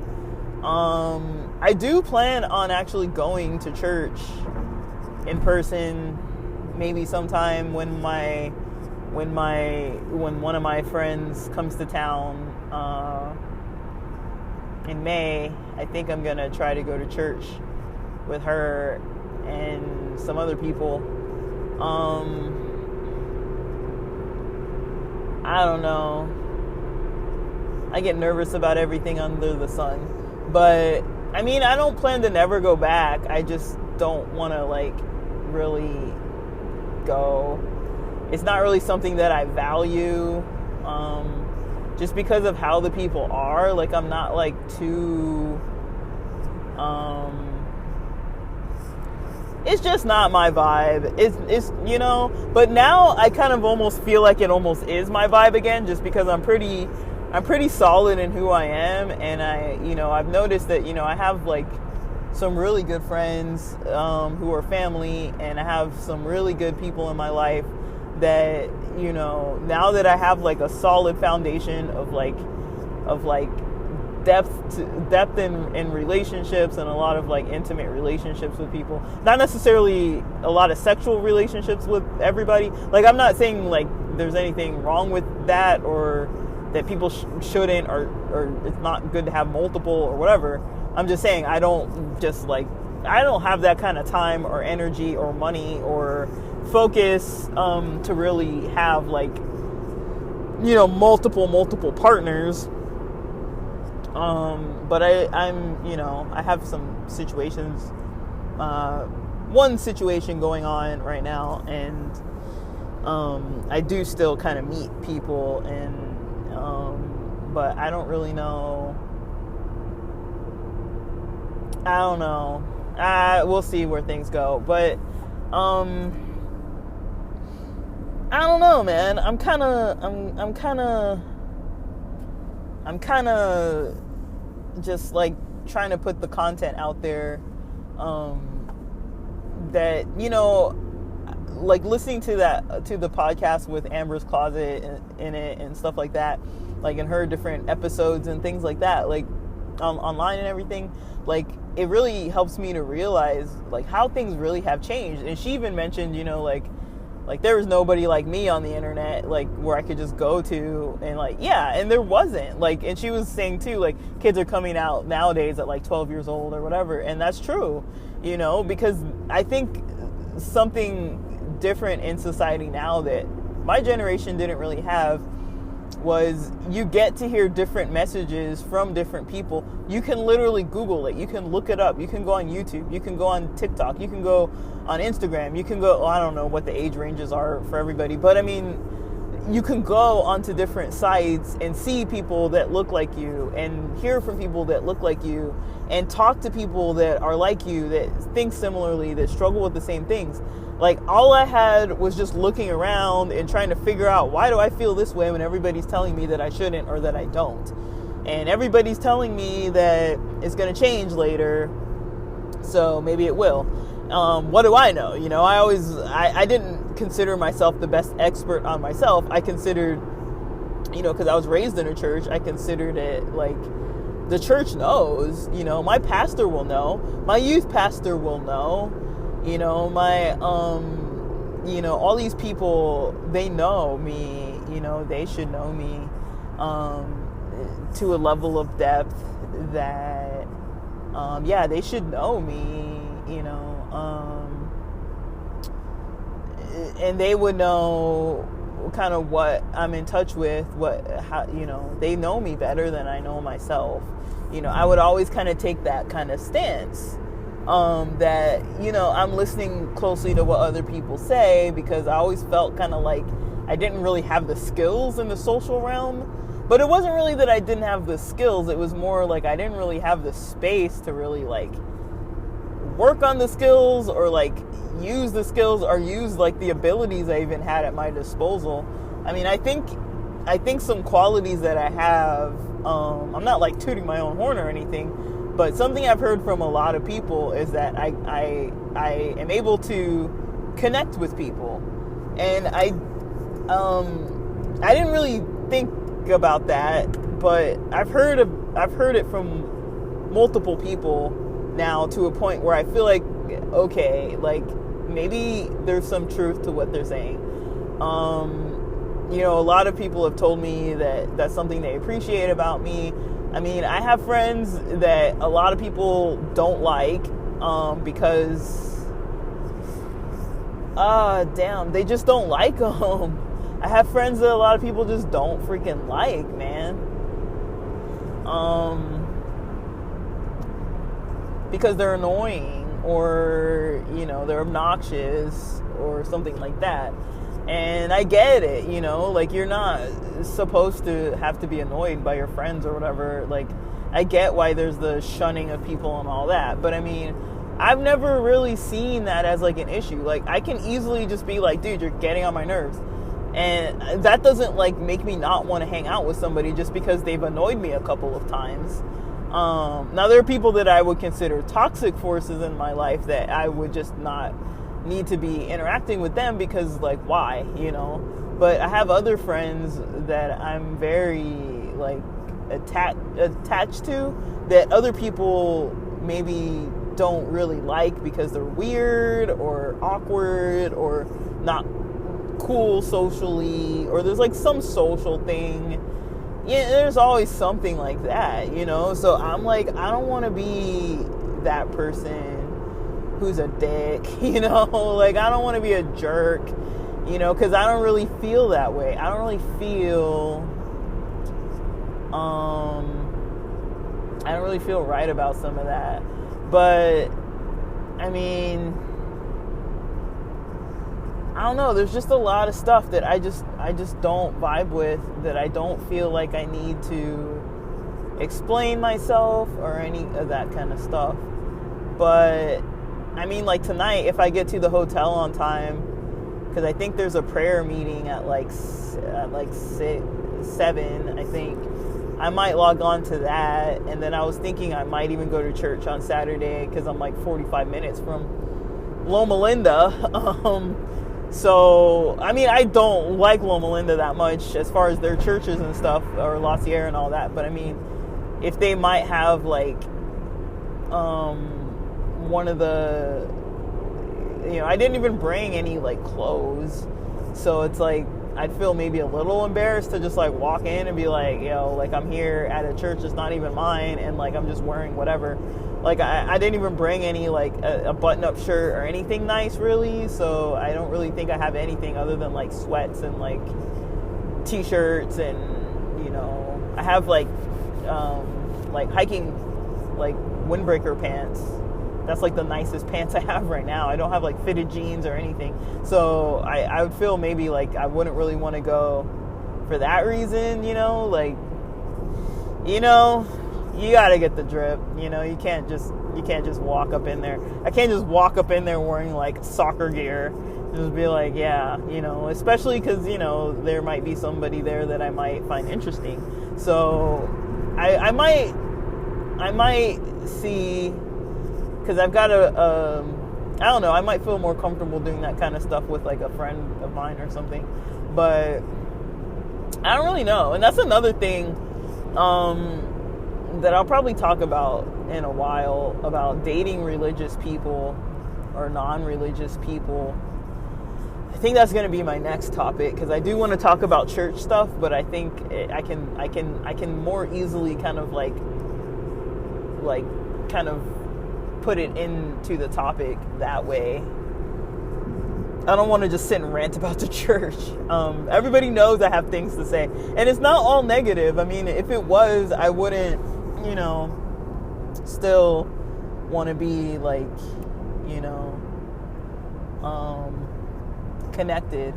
I do plan on actually going to church in person, maybe sometime when one of my friends comes to town in May. I think I'm gonna try to go to church with her and some other people. I don't know. I get nervous about everything under the sun. But I mean, I don't plan to never go back. I just don't want to like really go. It's not really something that I value, just because of how the people are. Like, I'm not like too, it's just not my vibe. It's you know, but now I kind of almost feel like it almost is my vibe again, just because I'm pretty solid in who I am. And I've noticed that, you know, I have like some really good friends, who are family, and I have some really good people in my life that, you know, now that I have like a solid foundation of depth in relationships, and a lot of like intimate relationships with people, not necessarily a lot of sexual relationships with everybody. Like, I'm not saying like there's anything wrong with that, or that people shouldn't, or it's not good to have multiple or whatever. I'm just saying I don't have that kind of time or energy or money or focus to really have like, you know, multiple partners. But I'm, you know, I have some situations, one situation going on right now, and I do still kind of meet people, and but I don't really know. I don't know. We'll see where things go, but I don't know, man. I'm kind of just like trying to put the content out there, that, you know, like listening to the podcast with Amber's Closet in it and stuff like that, like in her different episodes and things like that, like online and everything. Like, it really helps me to realize like how things really have changed. And she even mentioned, you know, like there was nobody like me on the internet, like where I could just go to, and like, yeah, and there wasn't, like, and she was saying too, like, kids are coming out nowadays at like 12 years old or whatever, and that's true, you know, because I think something different in society now that my generation didn't really have was you get to hear different messages from different people. You can literally Google it. You can look it up. You can go on YouTube. You can go on TikTok. You can go on Instagram. You can go, well, I don't know what the age ranges are for everybody, but I mean, you can go onto different sites and see people that look like you, and hear from people that look like you, and talk to people that are like you, that think similarly, that struggle with the same things. Like, all I had was just looking around and trying to figure out, why do I feel this way when everybody's telling me that I shouldn't, or that I don't? And everybody's telling me that it's going to change later. So maybe it will. What do I know? I didn't consider myself the best expert on myself. I considered, because I was raised in a church, I considered it like the church knows, my pastor will know, my youth pastor will know, my, all these people, they know me, they should know me, to a level of depth that, they should know me, and they would know kind of what I'm in touch with, they know me better than I know myself. I would always kind of take that kind of stance, that, I'm listening closely to what other people say, because I always felt kind of like I didn't really have the skills in the social realm. But it wasn't really that I didn't have the skills. It was more like I didn't really have the space to really like work on the skills, or like use the skills, or use like the abilities I even had at my disposal. I mean, I think some qualities that I have, I'm not like tooting my own horn or anything, but something I've heard from a lot of people is that I am able to connect with people. And I didn't really think about that, but I've heard it from multiple people now, to a point where I feel like, okay, like maybe there's some truth to what they're saying. A lot of people have told me that that's something they appreciate about me. I mean, I have friends that a lot of people don't like, because they just don't like them. I have friends that a lot of people just don't freaking like, man. Because they're annoying, or, they're obnoxious, or something like that. And I get it, like, you're not supposed to have to be annoyed by your friends or whatever. Like, I get why there's the shunning of people and all that. But I mean, I've never really seen that as like an issue. Like, I can easily just be like, dude, you're getting on my nerves. And that doesn't like make me not want to hang out with somebody just because they've annoyed me a couple of times. Now, there are people that I would consider toxic forces in my life that I would just not need to be interacting with them, because like, why, But I have other friends that I'm very like attached to, that other people maybe don't really like because they're weird or awkward or not cool socially, or there's like some social thing. Yeah, there's always something like that, so I'm like, I don't want to be that person who's a dick, like, I don't want to be a jerk, because I don't really feel that way. I don't really feel right about some of that. But I mean, I don't know, there's just a lot of stuff that I just don't vibe with, that I don't feel like I need to explain myself or any of that kind of stuff. But I mean, like tonight, if I get to the hotel on time, because I think there's a prayer meeting at like 7, I think, I might log on to that. And then I was thinking I might even go to church on Saturday, because I'm like 45 minutes from Loma Linda. So, I mean, I don't like Loma Linda that much as far as their churches and stuff, or La Sierra and all that. But I mean, if they might have like one of the, I didn't even bring any like clothes, so it's like I'd feel maybe a little embarrassed to just like walk in and be like, like, I'm here at a church that's not even mine, and like I'm just wearing whatever. Like, I didn't even bring any like a button-up shirt or anything nice, really. So I don't really think I have anything other than like sweats and like t-shirts, and I have like hiking like windbreaker pants. That's like the nicest pants I have right now. I don't have like fitted jeans or anything. So I would feel maybe like I wouldn't really want to go for that reason, like, you gotta get the drip, you can't just walk up in there. I can't just walk up in there wearing like soccer gear. Just be like, yeah, especially because, there might be somebody there that I might find interesting. So I might see because I've got I don't know, I might feel more comfortable doing that kind of stuff with like a friend of mine or something, but I don't really know. And that's another thing that I'll probably talk about in a while, about dating religious people or non-religious people. I think that's going to be my next topic, because I do want to talk about church stuff, but I think I can more easily kind of like put it into the topic that way. I don't want to just sit and rant about the church. Everybody knows I have things to say, and it's not all negative. I mean, if it was, I wouldn't, still want to be like, connected.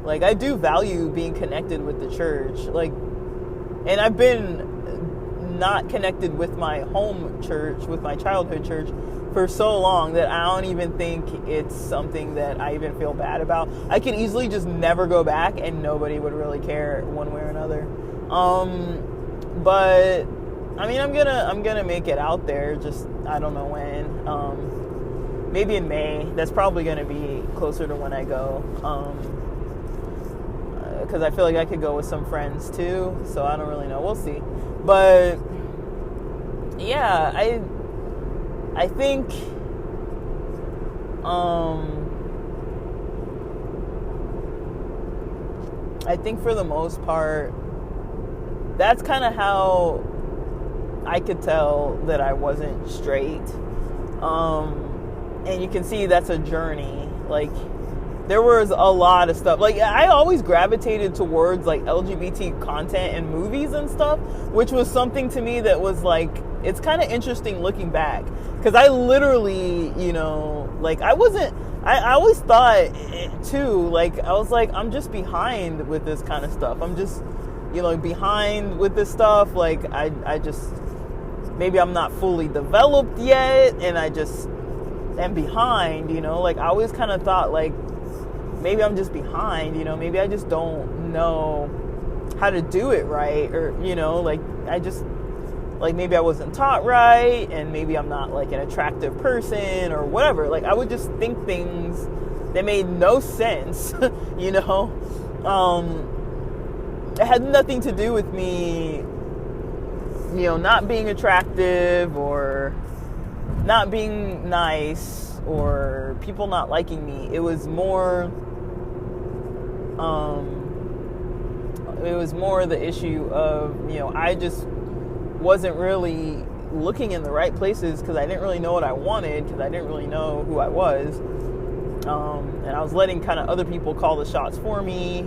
Like, I do value being connected with the church. Like, and I've been not connected with my home church, with my childhood church, for so long that I don't even think it's something that I even feel bad about. I could easily just never go back and nobody would really care one way or another. But I mean, I'm gonna make it out there. Just, I don't know when. Maybe in May. That's probably gonna be closer to when I go. Because I feel like I could go with some friends too. So I don't really know. We'll see. But yeah, I think for the most part, that's kind of how I could tell that I wasn't straight. And you can see that's a journey. Like, there was a lot of stuff. Like, I always gravitated towards like LGBT content and movies and stuff, which was something to me that was like, it's kind of interesting looking back, because I literally, like, I always thought too, like, I was like, I'm just behind with this kind of stuff. I'm just, behind with this stuff. Like, I just, maybe I'm not fully developed yet, and I just am behind, like, I always kind of thought, like, maybe I'm just behind, maybe I just don't know how to do it right, or, like, I just, like, maybe I wasn't taught right, and maybe I'm not, like, an attractive person, or whatever. Like, I would just think things that made no sense, It had nothing to do with me, not being attractive, or not being nice, or people not liking me. It was more the issue of, I just wasn't really looking in the right places, because I didn't really know what I wanted, because I didn't really know who I was. And I was letting kind of other people call the shots for me.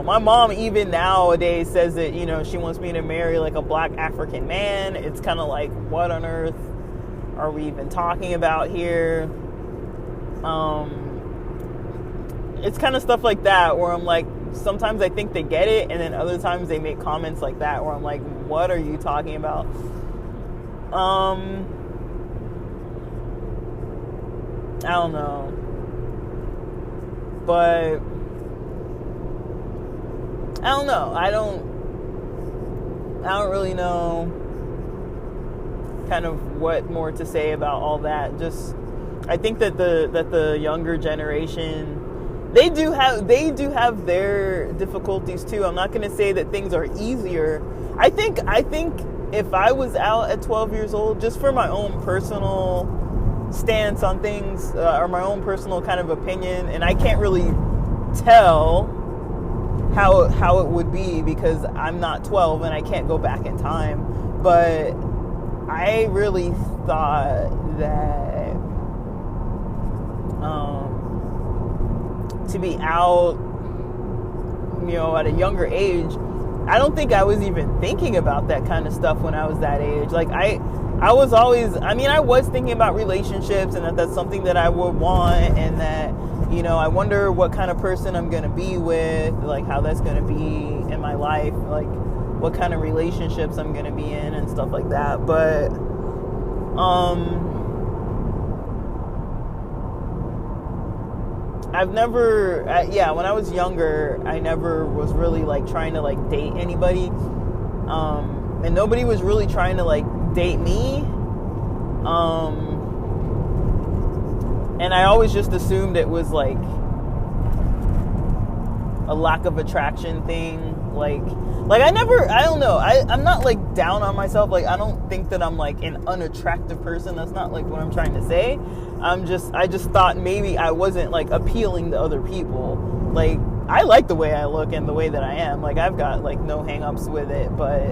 My mom even nowadays says that, she wants me to marry like a black African man. It's kind of like, what on earth are we even talking about here? It's kind of stuff like that where I'm like, sometimes I think they get it, and then other times they make comments like that where I'm like, what are you talking about? I don't know. But I don't know. I don't really know kind of what more to say about all that. Just, I think that the younger generation, they do have their difficulties too. I'm not going to say that things are easier. I think if I was out at 12 years old, just for my own personal stance on things, or my own personal kind of opinion, and I can't really tell how it would be because I'm not 12 and I can't go back in time, but I really thought that to be out, at a younger age, I don't think I was even thinking about that kind of stuff when I was that age. Like, I was always, I was thinking about relationships, and that's something that I would want, and that, I wonder what kind of person I'm going to be with, like how that's going to be in my life, like what kind of relationships I'm going to be in and stuff like that. But, I've never, when I was younger, I never was really like trying to like date anybody. And nobody was really trying to like date me. And I always just assumed it was like a lack of attraction thing. Like I don't know. I'm not like down on myself. Like I don't think that I'm like an unattractive person. That's not like what I'm trying to say. I just thought maybe I wasn't like appealing to other people. Like I like the way I look and the way that I am. Like I've got like no hang-ups with it, but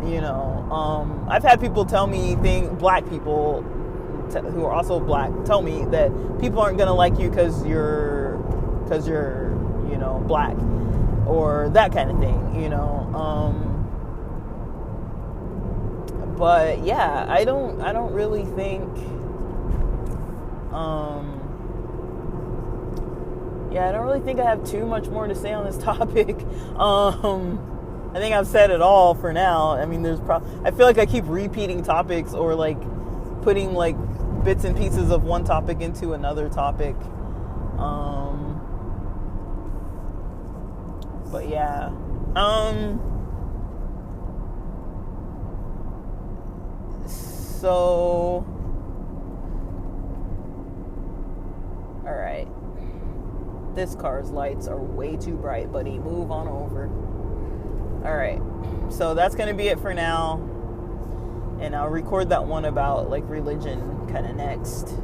you know, I've had people tell me black people who are also black tell me that people aren't gonna like you because you're you know, black or that kind of thing, you know. But yeah, I don't really think I don't really think I have too much more to say on this topic. I think I've said it all for now. I mean, I feel like I keep repeating topics or like putting like bits and pieces of one topic into another topic. But yeah. So all right. This car's lights are way too bright, buddy. Move on over. All right. So that's going to be it for now. And I'll record that one about like religion kind of next.